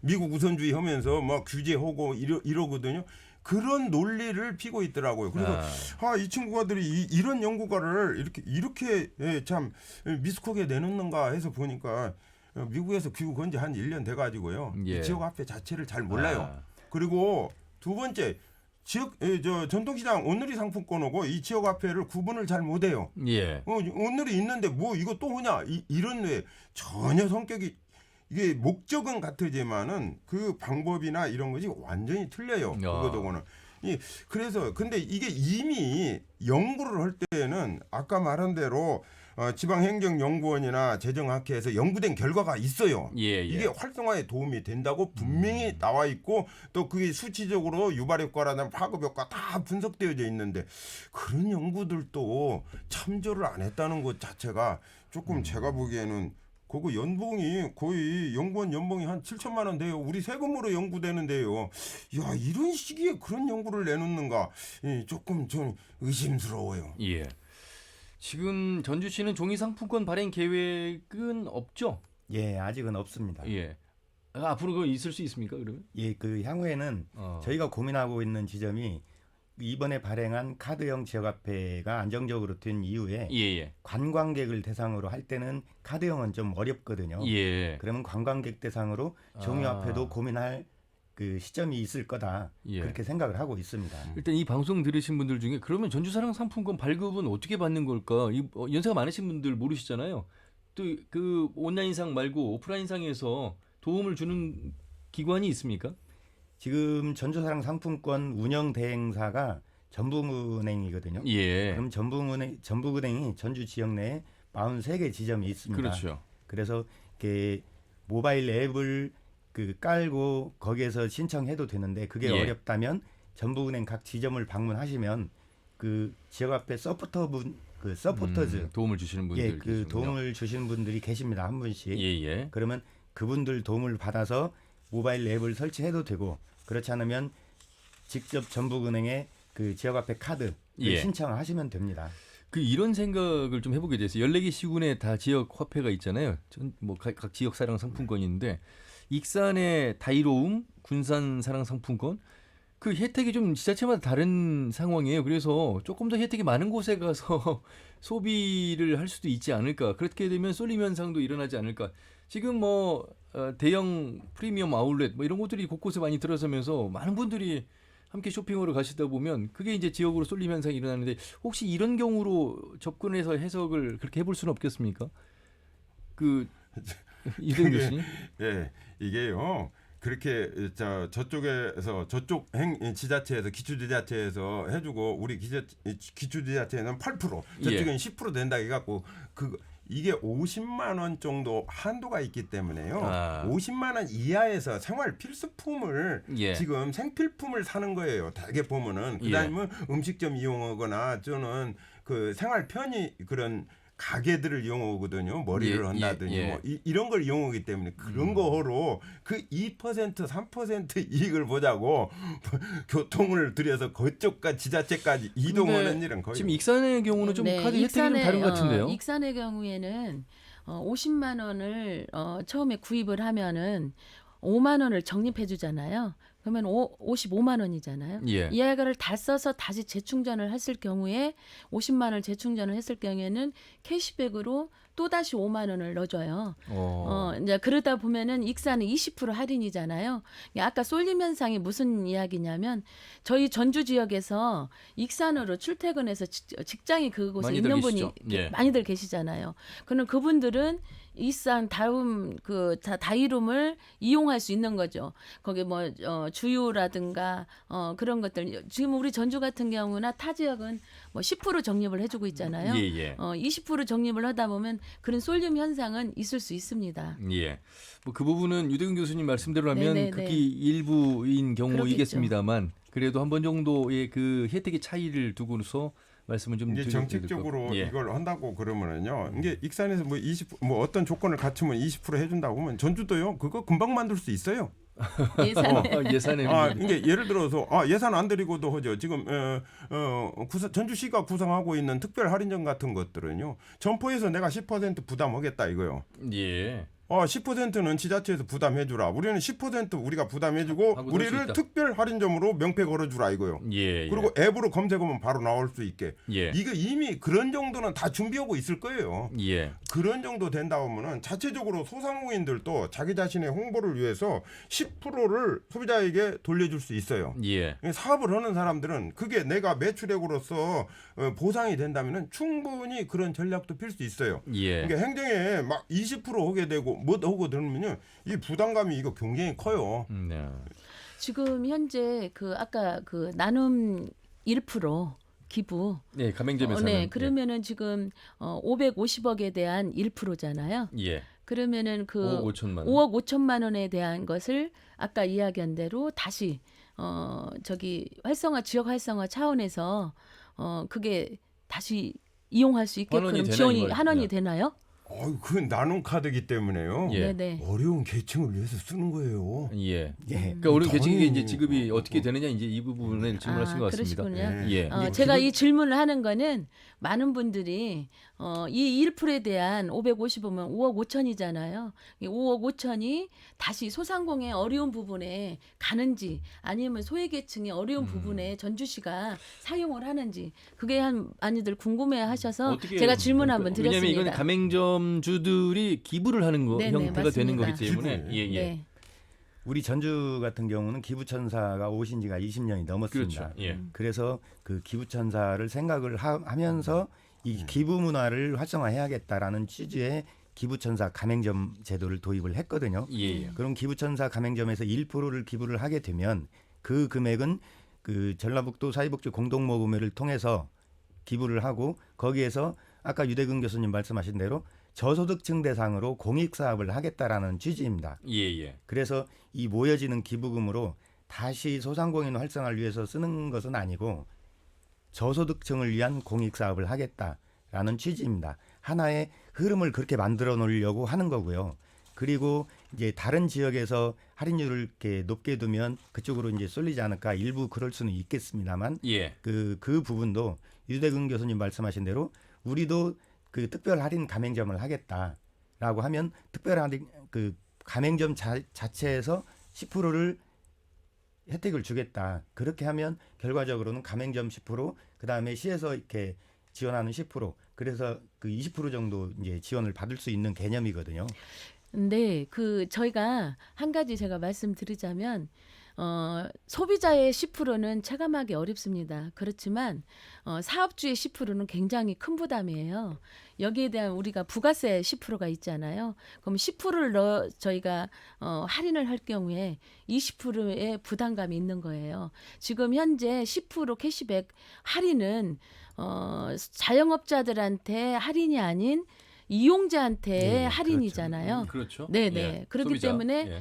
Speaker 6: 미국 우선주의 하면서 뭐 규제하고 이러거든요. 그런 논리를 피고 있더라고요. 그래서 이 친구들이 이런 연구가를 이렇게 참 미숙하게 내놓는가 해서 보니까 미국에서 귀국한 지 한 1년 돼 가지고요. 이 지역 화폐 자체를 잘 몰라요. 그리고 두 번째 저 전통시장 오늘이 상품권하고 이 지역 화폐를 구분을 잘 못해요. 오늘이 있는데 뭐 이거 또 하냐 이런 왜 전혀 성격이 이게 목적은 같으지만은 그 방법이나 이런 것이 완전히 틀려요. 그거는 그래서 근데 이게 이미 연구를 할 때는 아까 말한 대로 지방행정연구원이나 재정학회에서 연구된 결과가 있어요. 이게 활성화에 도움이 된다고 분명히 나와 있고 또 그게 수치적으로 유발효과라든 파급효과 다 분석되어져 있는데 그런 연구들도 참조를 안 했다는 것 자체가 조금 제가 보기에는 그거 연봉이 거의 연구원 연봉이 한 7천만 원 돼요. 우리 세금으로 연구되는데요. 야 이런 시기에 그런 연구를 내놓는가 조금 좀 의심스러워요.
Speaker 1: 지금 전주시는 종이 상품권 발행 계획은 없죠?
Speaker 8: 아직은 없습니다.
Speaker 1: 앞으로 그거 있을 수 있습니까? 그러면?
Speaker 8: 그 향후에는 저희가 고민하고 있는 지점이 이번에 발행한 카드형 지역화폐가 안정적으로 된 이후에 관광객을 대상으로 할 때는 카드형은 좀 어렵거든요. 그러면 관광객 대상으로 종이화폐도 고민할 그 시점이 있을 거다 그렇게 생각을 하고 있습니다.
Speaker 1: 일단 이 방송 들으신 분들 중에 그러면 전주사랑 상품권 발급은 어떻게 받는 걸까? 연세가 많으신 분들 모르시잖아요. 또 그 온라인상 말고 오프라인상에서 도움을 주는 기관이 있습니까?
Speaker 8: 지금 전주사랑 상품권 운영 대행사가 전북은행이거든요. 그럼 전북은행이 전주 지역 내에 43개 지점이 있습니다.
Speaker 1: 그렇죠.
Speaker 8: 그래서 이렇게 모바일 앱을 깔고 거기에서 신청해도 되는데 그게 어렵다면 전북은행 각 지점을 방문하시면 그 지역화폐 서포터즈
Speaker 1: 도움을 주시는 분들
Speaker 8: 그 도움을 주시는 분들이 계십니다. 한 분씩. 그러면 그분들 도움을 받아서 모바일 앱을 설치해도 되고 그렇지 않으면 직접 전북은행에 그 지역화폐 카드 신청하시면 됩니다.
Speaker 1: 이런 생각을 좀 해보게 됐어요. 14개 시군에 다 지역 화폐가 있잖아요. 각 지역 사랑 상품권이 있는데 익산의 다이로움, 군산 사랑 상품권 그 혜택이 좀 지자체마다 다른 상황이에요. 그래서 조금 더 혜택이 많은 곳에 가서 소비를 할 수도 있지 않을까. 그렇게 되면 쏠림 현상도 일어나지 않을까. 지금 뭐 대형 프리미엄 아울렛 뭐 이런 곳들이 곳곳에 많이 들어서면서 많은 분들이 함께 쇼핑하러 가시다 보면 그게 이제 지역으로 쏠림 현상이 일어나는데 혹시 이런 경우로 접근해서 해석을 그렇게 해볼 수는 없겠습니까? 그 이등 교수님?
Speaker 6: 예, 이게요. 그렇게 저쪽에서 저쪽 지자체에서 기초지자체에서 해주고 우리 기초지자체는 8% 저쪽에는 10% 된다 해갖고 이게 50만 원 정도 한도가 있기 때문에요. 50만 원 이하에서 생활 필수품을 지금 생필품을 사는 거예요. 대개 보면은 그다음에 음식점 이용하거나 저는 그 생활 편의 그런 가게들을 이용하거든요. 머리를 한다든지 뭐 이런 걸 이용하기 때문에 그런 거로 그 2% 3% 이익을 보자고 교통을 들여서 그쪽까지 지자체까지 이동하는 일은 거의
Speaker 1: 지금 익산의 경우는 좀 카드 혜택이 좀 다른 것 같은데요.
Speaker 7: 익산의 경우에는 50만 원을 처음에 구입을 하면은 5만 원을 적립해 주잖아요. 그러면 55만 원이잖아요. 이하가를 다 써서 다시 재충전을 했을 경우에 50만 원을 재충전을 했을 경우에는 캐시백으로 또 다시 5만 원을 넣어줘요. 이제 그러다 보면은 익산은 20% 할인이잖아요. 아까 쏠림 현상이 무슨 이야기냐면 저희 전주 지역에서 익산으로 출퇴근해서 직장이 그곳에 있는 분이 많이들 계시잖아요. 그럼 그분들은 익산 다음 다이룸을 이용할 수 있는 거죠. 거기 뭐 주유라든가 그런 것들 지금 우리 전주 같은 경우나 타 지역은 뭐 10% 적립을 해주고 있잖아요. 20% 적립을 하다 보면 그런 쏠림 현상은 있을 수 있습니다.
Speaker 1: 뭐 그 부분은 유대근 교수님 말씀대로라면 극히 일부인 경우이겠습니다만 그래도 한 번 정도의 그 혜택의 차이를 두고서 말씀을 좀
Speaker 6: 이제 정책적으로 이걸 한다고 그러면은요. 이게 익산에서 뭐 20, 뭐 어떤 조건을 갖추면 20% 해준다고 하면 전주도요. 그거 금방 만들 수 있어요.
Speaker 1: 예산에
Speaker 6: 이게 예를 들어서 예산 안 들이고도 하죠. 지금 전주시가 구성하고 있는 특별 할인점 같은 것들은요. 점포에서 내가 10% 부담하겠다 이거요. 10%는 지자체에서 부담해주라. 우리는 10% 우리가 부담해주고 우리를 특별 할인점으로 명패 걸어주라 이거요. 그리고 앱으로 검색하면 바로 나올 수 있게. 이거 이미 그런 정도는 다 준비하고 있을 거예요. 그런 정도 된다 하면은 자체적으로 소상공인들도 자기 자신의 홍보를 위해서 10%를 소비자에게 돌려줄 수 있어요. 사업을 하는 사람들은 그게 내가 매출액으로서 보상이 된다면은 충분히 그런 전략도 필 수 있어요. 그러니까 행정에 막 20% 하게 되고 뭐 하고 들으면요 이 부담감이 이거 굉장히 커요.
Speaker 7: 지금 현재 아까 나눔 1% 기부.
Speaker 1: 가맹점에서는.
Speaker 7: 그러면은 지금 550억에 대한 1%잖아요. 그러면은 5억 5천만 원에 대한 것을 아까 이야기한 대로 다시 지역 활성화 차원에서 그게 다시 이용할 수 있게끔 지원이 환원이 되나요?
Speaker 6: 그건 나눔 카드이기 때문에요. 어려운 계층을 위해서 쓰는 거예요.
Speaker 1: 그러니까 어려운 계층이 이제 지급이 어떻게 되느냐 이제 이 부분을 질문하신 것 같습니다.
Speaker 7: 그러시군요. 제가 이 질문을 하는 거는 많은 분들이 이 1%에 대한 550원은 5억 5천이잖아요. 이 5억 5천이 다시 소상공의 어려운 부분에 가는지 아니면 소외계층의 어려운 부분에 전주시가 사용을 하는지 그게 많이들 궁금해하셔서 제가 질문 한번 드렸습니다.
Speaker 1: 왜냐하면 이건 가맹점주들이 기부를 하는 형태가 되는 거기 때문에
Speaker 8: 우리 전주 같은 경우는 기부천사가 오신 지가 20년이 넘었습니다. 그래서 그 기부천사를 생각을 하면서 이 기부 문화를 활성화해야겠다라는 취지의 기부천사 가맹점 제도를 도입을 했거든요. 그럼 기부천사 가맹점에서 1%를 기부를 하게 되면 그 금액은 그 전라북도 사회복지 공동모금회를 통해서 기부를 하고 거기에서 아까 유대근 교수님 말씀하신 대로 저소득층 대상으로 공익사업을 하겠다라는 취지입니다. 그래서 이 모여지는 기부금으로 다시 소상공인 활성화를 위해서 쓰는 것은 아니고 저소득층을 위한 공익사업을 하겠다라는 취지입니다. 하나의 흐름을 그렇게 만들어 놓으려고 하는 거고요. 그리고 이제 다른 지역에서 할인율을 이렇게 높게 두면 그쪽으로 이제 쏠리지 않을까 일부 그럴 수는 있겠습니다만 그 부분도 유대근 교수님 말씀하신 대로 우리도 그 특별 할인 가맹점을 하겠다라고 하면 특별 할인 그 가맹점 자체에서 10%를 혜택을 주겠다. 그렇게 하면 결과적으로는 가맹점 10%, 그다음에 시에서 이렇게 지원하는 10%, 그래서 그 20% 정도 이제 지원을 받을 수 있는 개념이거든요.
Speaker 7: 네. 저희가 한 가지 제가 말씀드리자면 소비자의 10%는 체감하기 어렵습니다. 그렇지만 사업주의 10%는 굉장히 큰 부담이에요. 여기에 대한 우리가 부가세 10%가 있잖아요. 그럼 10%를 저희가 할인을 할 경우에 20%의 부담감이 있는 거예요. 지금 현재 10% 캐시백 할인은 자영업자들한테 할인이 아닌 이용자한테 할인이잖아요.
Speaker 1: 그렇죠.
Speaker 7: 네네.
Speaker 1: 예,
Speaker 7: 그렇기
Speaker 1: 소비자.
Speaker 7: 때문에
Speaker 1: 예.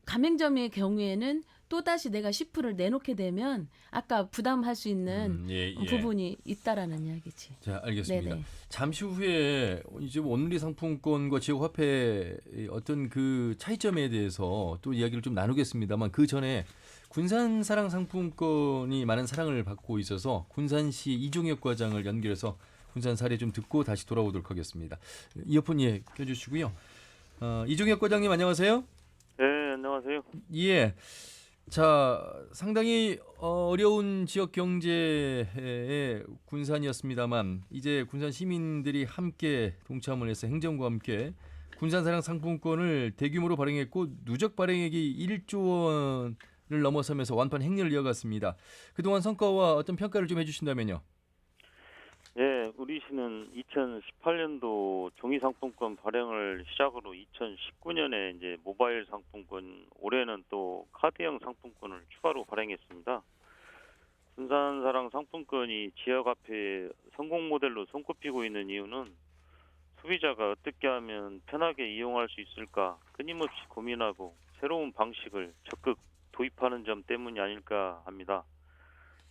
Speaker 7: 가맹점의 경우에는 또다시 내가 10%를 내놓게 되면 아까 부담할 수 있는
Speaker 1: 예, 예.
Speaker 7: 부분이 있다라는 이야기지.
Speaker 1: 자, 알겠습니다.
Speaker 7: 네네.
Speaker 1: 잠시 후에 이제 온누리 상품권과 지역 화폐의 어떤 그 차이점에 대해서 또 이야기를 좀 나누겠습니다만 그 전에 군산 사랑 상품권이 많은 사랑을 받고 있어서 군산시 이종혁 과장을 연결해서 군산 사례 좀 듣고 다시 돌아오도록 하겠습니다. 이어폰 껴주시고요. 이종혁 과장님 안녕하세요.
Speaker 9: 네, 안녕하세요.
Speaker 1: 예. 자, 상당히 어려운 지역 경제의 군산이었습니다만 이제 군산 시민들이 함께 동참을 해서 행정과 함께 군산사랑 상품권을 대규모로 발행했고 누적 발행액이 1조 원을 넘어서면서 완판 행렬을 이어갔습니다. 그동안 성과와 어떤 평가를 좀 해주신다면요.
Speaker 9: 네, 우리 시는 2018년도 종이 상품권 발행을 시작으로 2019년에 이제 모바일 상품권, 올해는 또 카드형 상품권을 추가로 발행했습니다. 군산사랑 상품권이 지역화폐 성공 모델로 손꼽히고 있는 이유는 소비자가 어떻게 하면 편하게 이용할 수 있을까 끊임없이 고민하고 새로운 방식을 적극 도입하는 점 때문이 아닐까 합니다.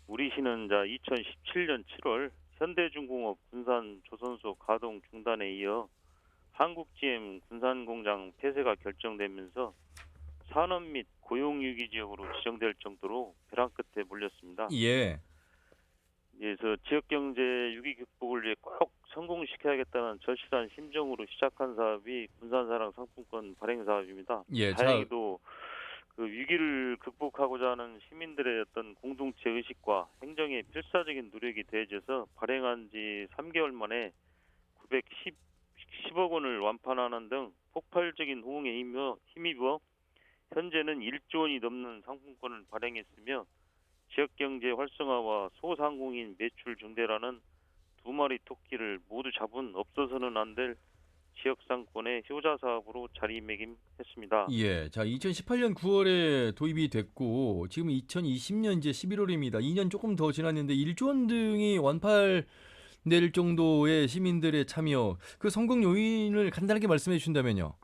Speaker 9: 우리 시는 2017년 7월 현대중공업 군산 조선소 가동 중단에 이어 한국GM 군산공장 폐쇄가 결정되면서 산업 및 고용유기 지역으로 지정될 정도로 벼랑 끝에 몰렸습니다.
Speaker 1: 예.
Speaker 9: 그래서 지역경제 위기 극복을 위해 꼭 성공시켜야겠다는 절실한 심정으로 시작한 사업이 군산사랑 상품권 발행 사업입니다.
Speaker 1: 예.
Speaker 9: 다행히도 그 위기를 극복하고자 하는 시민들의 어떤 공동체 의식과 행정의 필사적인 노력이 더해져서 발행한 지 3개월 만에 910억 원을 완판하는 등 폭발적인 호응에 힘입어 현재는 1조 원이 넘는 상품권을 발행했으며 지역경제 활성화와 소상공인 매출 증대라는 두 마리 토끼를 모두 잡은 없어서는 안 될 지역상권의 효자 사업으로 자리매김했습니다.
Speaker 1: 예. 자, 2018년 9월에 도입이 됐고 지금 2020년 이제 11월입니다. 2년 조금 더 지났는데 1조 원 등이 완판될 정도의 시민들의 참여, 그 성공 요인을 간단하게 말씀해 주신다면요.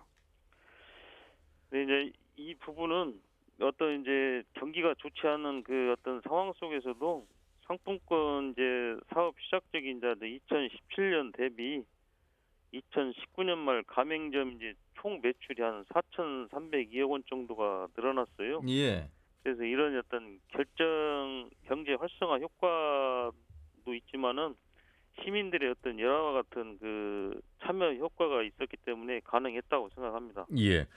Speaker 9: 네, 이제 이 부분은 어떤 이제 경기가 좋지 않은 그 어떤 상황 속에서도 상품권 이제 사업 시작적인 2017년 대비 2019년 말 가맹점 이제 총 매출이 한 4,302억 원 정도가 늘어났어요.
Speaker 1: 예.
Speaker 9: 그래서 이런 어떤 결정 경제 활성화 효과도 있지만은 시민들의 어떤 열화와 같은 그 참여 효과가 있었기 때문에 가능했다고 생각합니다.
Speaker 1: 예.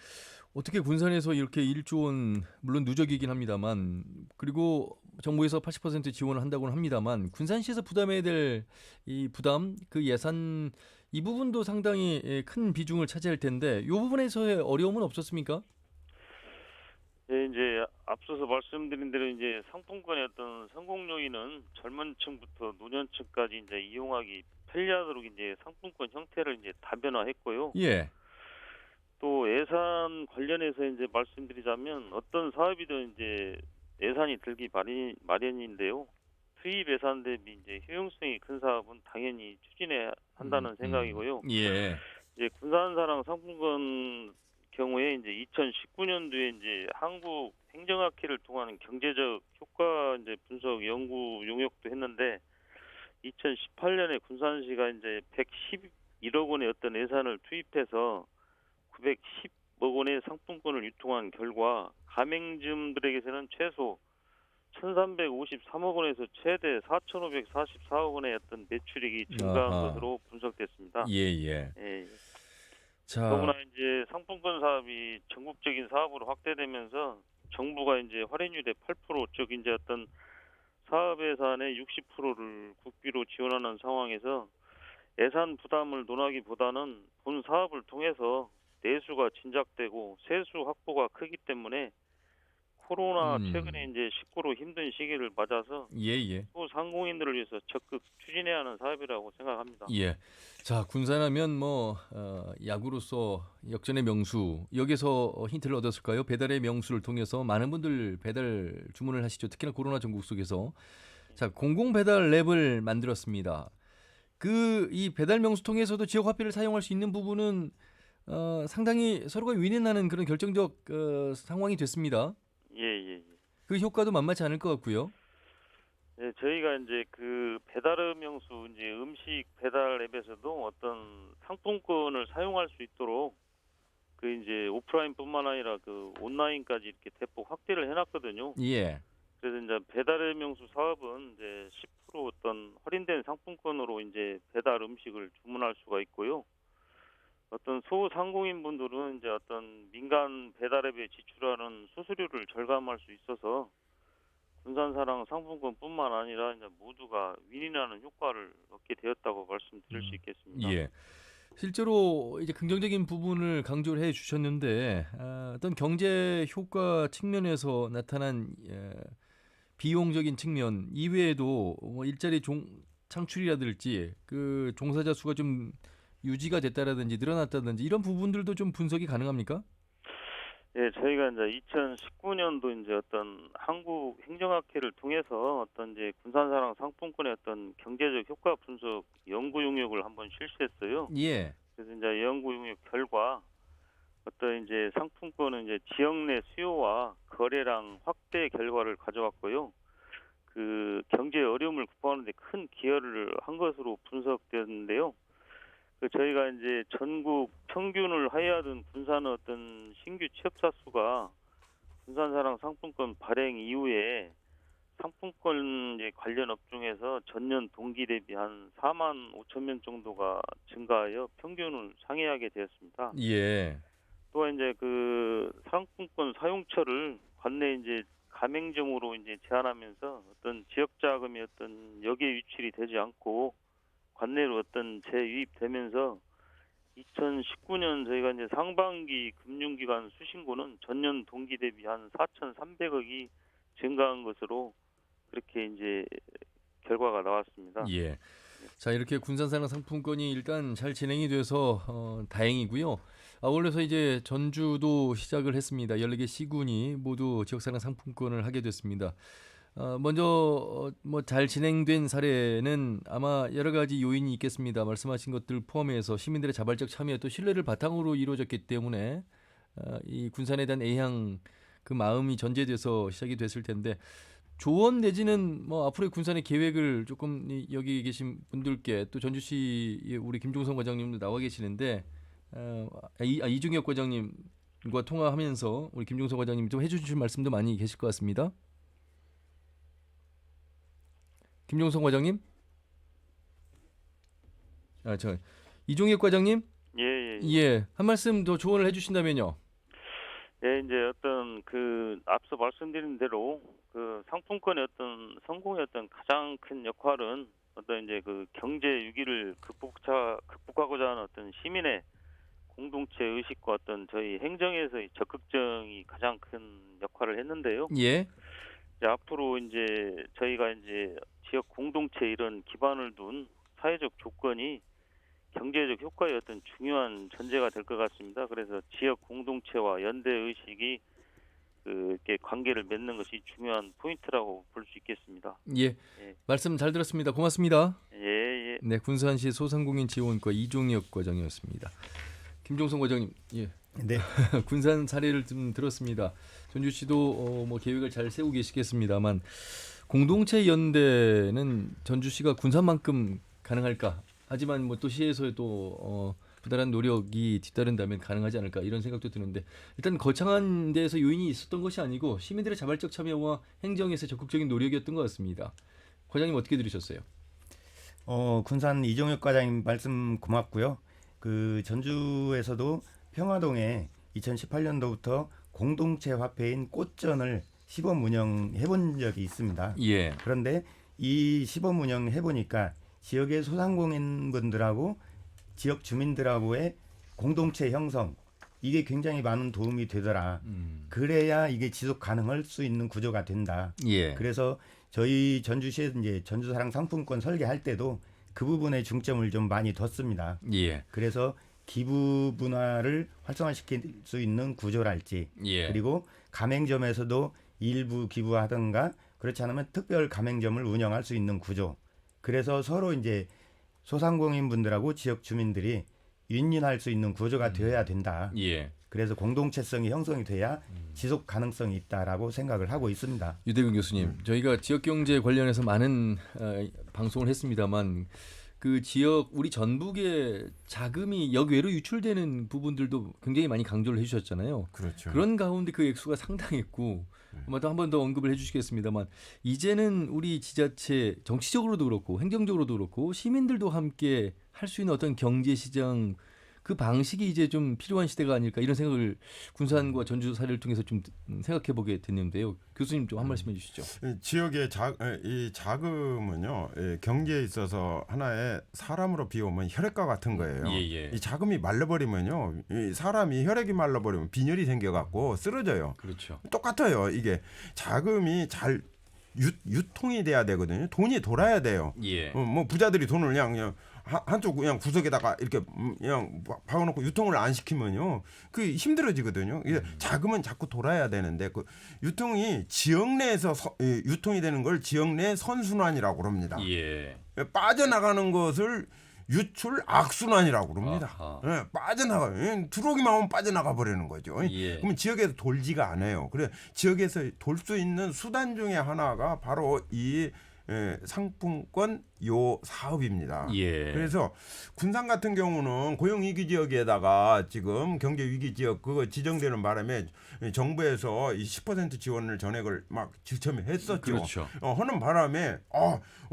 Speaker 1: 어떻게 군산에서 이렇게 1조 원, 물론 누적이긴 합니다만, 그리고 정부에서 80% 지원을 한다고는 합니다만 군산시에서 부담해야 될 이 부담, 그 예산 이 부분도 상당히 큰 비중을 차지할 텐데 이 부분에서의 어려움은 없었습니까?
Speaker 9: 예, 이제 앞서서 말씀드린 대로 이제 상품권의 어떤 성공 요인은 젊은 층부터 노년층까지 이제 이용하기 편리하도록 이제 상품권 형태를 이제 다변화했고요.
Speaker 1: 예.
Speaker 9: 또 예산 관련해서 이제 말씀드리자면 어떤 사업이든 이제 예산이 들기 마련인데요. 투입 예산 대비 이제 효용성이 큰 사업은 당연히 추진해야 한다는 생각이고요.
Speaker 1: 예.
Speaker 9: 이제 군산사랑 상품권 경우에 이제 2019년도에 이제 한국 행정학회를 통한 경제적 효과 이제 분석 연구 용역도 했는데 2018년에 군산시가 이제 111억 원의 어떤 예산을 투입해서 910억 원의 상품권을 유통한 결과 가맹점들에게서는 최소 1,353억 원에서 최대 4,544억 원의 어떤 매출액이 증가한 것으로 분석됐습니다.
Speaker 1: 예.
Speaker 9: 예.
Speaker 1: 자,
Speaker 9: 더구나 이제 상품권 사업이 전국적인 사업으로 확대되면서 정부가 이제 할인율의 8% 즉 이제 어떤 사업 예산의 60%를 국비로 지원하는 상황에서 예산 부담을 논하기보다는 본 사업을 통해서 내수가 진작되고 세수 확보가 크기 때문에 코로나 최근에 이제 19로 힘든 시기를 맞아서
Speaker 1: 예.
Speaker 9: 소상공인들을 위해서 적극 추진해야 하는 사업이라고 생각합니다.
Speaker 1: 예. 자, 군산하면 야구로서 역전의 명수. 여기서 힌트를 얻었을까요? 배달의 명수를 통해서 많은 분들 배달 주문을 하시죠. 특히나 코로나 전국 속에서. 자, 공공 배달 앱을 만들었습니다. 이 배달 명수 통해서도 지역 화폐를 사용할 수 있는 부분은 상당히 서로가 윈윈하는 그런 결정적 상황이 됐습니다.
Speaker 9: 예.
Speaker 1: 그 효과도 만만치 않을 것 같고요.
Speaker 9: 네, 저희가 이제 그 배달의 명수 이제 음식 배달 앱에서도 어떤 상품권을 사용할 수 있도록 그 이제 오프라인뿐만 아니라 그 온라인까지 이렇게 대폭 확대를 해놨거든요.
Speaker 1: 예.
Speaker 9: 그래서 이제 배달의 명수 사업은 이제 10% 어떤 할인된 상품권으로 이제 배달 음식을 주문할 수가 있고요. 어떤 소상공인 분들은 이제 어떤 민간 배달앱에 지출하는 수수료를 절감할 수 있어서 군산사랑 상품권뿐만 아니라 이제 모두가 윈윈하는 효과를 얻게 되었다고 말씀드릴 수 있겠습니다.
Speaker 1: 예. 실제로 이제 긍정적인 부분을 강조를 해 주셨는데 어떤 경제 효과 측면에서 나타난 비용적인 측면 이외에도 뭐 일자리 창출이라든지 그 종사자 수가 좀 유지가 됐다라든지 늘어났다든지 이런 부분들도 좀 분석이 가능합니까?
Speaker 9: 예, 저희가 이제 2019년도 이제 어떤 한국행정학회를 통해서 어떤 이제 군산사랑 상품권의 어떤 경제적 효과 분석 연구 용역을 한번 실시했어요.
Speaker 1: 예.
Speaker 9: 그래서 이제 연구 용역 결과 어떤 이제 상품권은 이제 지역 내 수요와 거래량 확대 결과를 가져왔고요. 그 경제 어려움을 극복하는 데 큰 기여를 한 것으로 분석되었는데요. 그 저희가 이제 전국 평균을 하회하던 군산의 어떤 신규 취업자 수가 군산사랑 상품권 발행 이후에 상품권 이제 관련 업종에서 전년 동기 대비 한 4만 5천 명 정도가 증가하여 평균을 상회하게 되었습니다.
Speaker 1: 예.
Speaker 9: 또 이제 그 상품권 사용처를 관내 이제 가맹점으로 이제 제한하면서 어떤 지역 자금이 어떤 역에 유출이 되지 않고 관내로 어떤 재유입되면서 2019년 저희가 이제 상반기 금융기관 수신고는 전년 동기 대비 한 4,300억이 증가한 것으로 그렇게 이제 결과가 나왔습니다.
Speaker 1: 예. 자, 이렇게 군산사랑 상품권이 일단 잘 진행이 돼서 다행이고요. 아울러서 이제 전주도 시작을 했습니다. 14개 시군이 모두 지역사랑 상품권을 하게 됐습니다. 먼저 뭐 잘 진행된 사례는 아마 여러 가지 요인이 있겠습니다. 말씀하신 것들 포함해서 시민들의 자발적 참여 또 신뢰를 바탕으로 이루어졌기 때문에 이 군산에 대한 애향 그 마음이 전제돼서 시작이 됐을 텐데 조언 내지는 뭐 앞으로의 군산의 계획을 조금 여기 계신 분들께 또 전주시 우리 김종성 과장님도 나와 계시는데 이중혁 과장님과 통화하면서 우리 김종성 과장님 좀 해주실 말씀도 많이 계실 것 같습니다. 김종성 과장님? 이종혁 과장님? 예. 한 말씀 더 조언을 해주신다면요.
Speaker 9: 예, 이제 어떤 그 앞서 말씀드린 대로 그 상품권의 어떤 성공의 어떤 가장 큰 역할은 어떤 이제 그 경제 위기를 극복하고자 하는 어떤 시민의 공동체 의식과 어떤 저희 행정에서의 적극성이 가장 큰 역할을 했는데요.
Speaker 1: 예.
Speaker 9: 이제 앞으로 이제 저희가 이제 지역 공동체 이런 기반을 둔 사회적 조건이 경제적 효과의 어떤 중요한 전제가 될 것 같습니다. 그래서 지역 공동체와 연대 의식이 이렇게 관계를 맺는 것이 중요한 포인트라고 볼 수 있겠습니다.
Speaker 1: 예. 말씀 잘 들었습니다. 고맙습니다.
Speaker 9: 예.
Speaker 1: 네, 군산시 소상공인 지원과 이종혁 과장이었습니다. 김종성 과장님, 예.
Speaker 8: 네.
Speaker 1: 군산 사례를 좀 들었습니다. 전주시도 뭐 계획을 잘 세우고 계시겠습니다만 공동체 연대는 전주시가 군산만큼 가능할까? 하지만 뭐 또 시에서 또 부단한 노력이 뒤따른다면 가능하지 않을까 이런 생각도 드는데 일단 거창한 데에서 요인이 있었던 것이 아니고 시민들의 자발적 참여와 행정에서 적극적인 노력이었던 것 같습니다. 과장님 어떻게 들으셨어요?
Speaker 8: 군산 이종혁 과장님 말씀 고맙고요. 그 전주에서도 평화동에 2018년도부터 공동체 화폐인 꽃전을 시범 운영해 본 적이 있습니다.
Speaker 1: 예.
Speaker 8: 그런데 이 시범 운영 해보니까 지역의 소상공인분들하고 지역 주민들하고의 공동체 형성 이게 굉장히 많은 도움이 되더라. 그래야 이게 지속 가능할 수 있는 구조가 된다.
Speaker 1: 예.
Speaker 8: 그래서 저희 전주시에 이제 전주사랑 상품권 설계할 때도 그 부분에 중점을 좀 많이 뒀습니다.
Speaker 1: 예.
Speaker 8: 그래서 기부 문화를 활성화시킬 수 있는 구조랄지
Speaker 1: 예.
Speaker 8: 그리고 가맹점에서도 일부 기부하든가 그렇지 않으면 특별 가맹점을 운영할 수 있는 구조. 그래서 서로 이제 소상공인 분들하고 지역 주민들이 윈윈할 수 있는 구조가 되어야 된다.
Speaker 1: 예.
Speaker 8: 그래서 공동체성이 형성이 돼야 지속 가능성이 있다라고 생각을 하고 있습니다.
Speaker 1: 유대근 교수님, 저희가 지역 경제 관련해서 많은 방송을 했습니다만 그 지역 우리 전북의 자금이 역외로 유출되는 부분들도 굉장히 많이 강조를 해주셨잖아요.
Speaker 6: 그렇죠.
Speaker 1: 그런 가운데 그 액수가 상당했고 아마 또 한 번 더 언급을 해주시겠습니다만 이제는 우리 지자체 정치적으로도 그렇고 행정적으로도 그렇고 시민들도 함께 할 수 있는 어떤 경제 시장 그 방식이 이제 좀 필요한 시대가 아닐까 이런 생각을 군산과 전주 사례를 통해서 좀 생각해 보게 됐는데요. 교수님 좀 한 말씀 해주시죠.
Speaker 6: 지역의 이 자금은요 경제에 있어서 하나의 사람으로 비우면 혈액과 같은 거예요.
Speaker 1: 예.
Speaker 6: 이 자금이 말라버리면요, 이 사람이 혈액이 말라버리면 빈혈이 생겨갖고 쓰러져요.
Speaker 1: 그렇죠.
Speaker 6: 똑같아요. 이게 자금이 잘 유통이 돼야 되거든요. 돈이 돌아야 돼요.
Speaker 1: 예.
Speaker 6: 뭐 부자들이 돈을 그냥 한쪽 그냥 구석에다가 이렇게 그냥 박아놓고 유통을 안 시키면요, 그 힘들어지거든요. 이게 자금은 자꾸 돌아야 되는데 그 유통이 지역 내에서 유통이 되는 걸 지역 내 선순환이라고 그럽니다.
Speaker 1: 예.
Speaker 6: 빠져나가는 것을 유출 악순환이라고 그럽니다. 예, 빠져나가요. 들어오기만 하면 빠져나가 버리는 거죠.
Speaker 1: 예.
Speaker 6: 그러면 지역에서 돌지가 않아요. 그래 지역에서 돌 수 있는 수단 중에 하나가 바로 이 상품권 요 사업입니다.
Speaker 1: 예.
Speaker 6: 그래서 군산 같은 경우는 고용위기 지역에다가 지금 경제위기 지역 그거 지정되는 바람에 정부에서 이 10% 지원을 전액을 막 처음에 했었죠.
Speaker 1: 그렇죠.
Speaker 6: 하는 바람에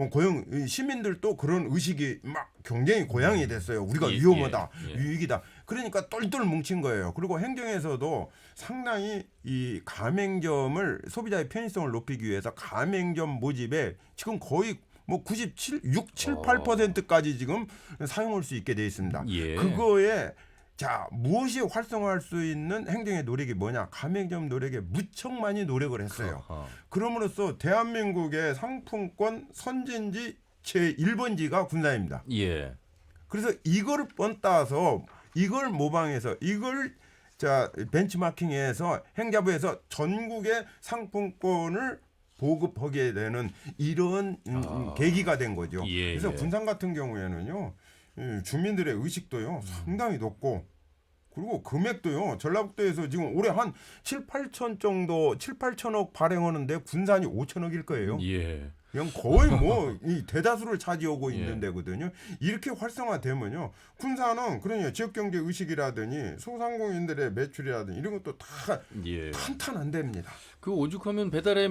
Speaker 6: 고용 시민들도 그런 의식이 막 굉장히 고양이 됐어요. 우리가
Speaker 1: 예,
Speaker 6: 위험하다,
Speaker 1: 예.
Speaker 6: 위기다. 그러니까 똘똘 뭉친 거예요. 그리고 행정에서도 상당히 이 가맹점을 소비자의 편의성을 높이기 위해서 가맹점 모집에 지금 거의 뭐 8%까지 지금 사용할 수 있게 돼 있습니다.
Speaker 1: 예.
Speaker 6: 그거에 자 무엇이 활성화할 수 있는 행정의 노력이 뭐냐? 가맹점 노력에 무척 많이 노력을 했어요.
Speaker 1: 아하.
Speaker 6: 그럼으로써 대한민국의 상품권 선진지 제1번지가 군산입니다.
Speaker 1: 예.
Speaker 6: 그래서 이걸 뻔따서 이걸 모방해서 이걸 벤치마킹해서 행자부에서 전국의 상품권을 보급하게 되는 이런 계기가 된 거죠.
Speaker 1: 예,
Speaker 6: 그래서
Speaker 1: 예.
Speaker 6: 군산 같은 경우에는요, 주민들의 의식도요 상당히 높고, 그리고 금액도요 전라북도에서 지금 올해 한 7,8천억 발행하는데 군산이 5천억일 거예요.
Speaker 1: 예.
Speaker 6: 그냥 거의 뭐 이 대다수를 차지하고
Speaker 1: 예.
Speaker 6: 있는 데거든요. 이렇게 활성화되면요, 군산은 그러냐 지역경제 의식이라든지 소상공인들의 매출이라든지 이런 것도 다
Speaker 1: 예.
Speaker 6: 탄탄한답니다.
Speaker 1: 그 오죽하면 배달의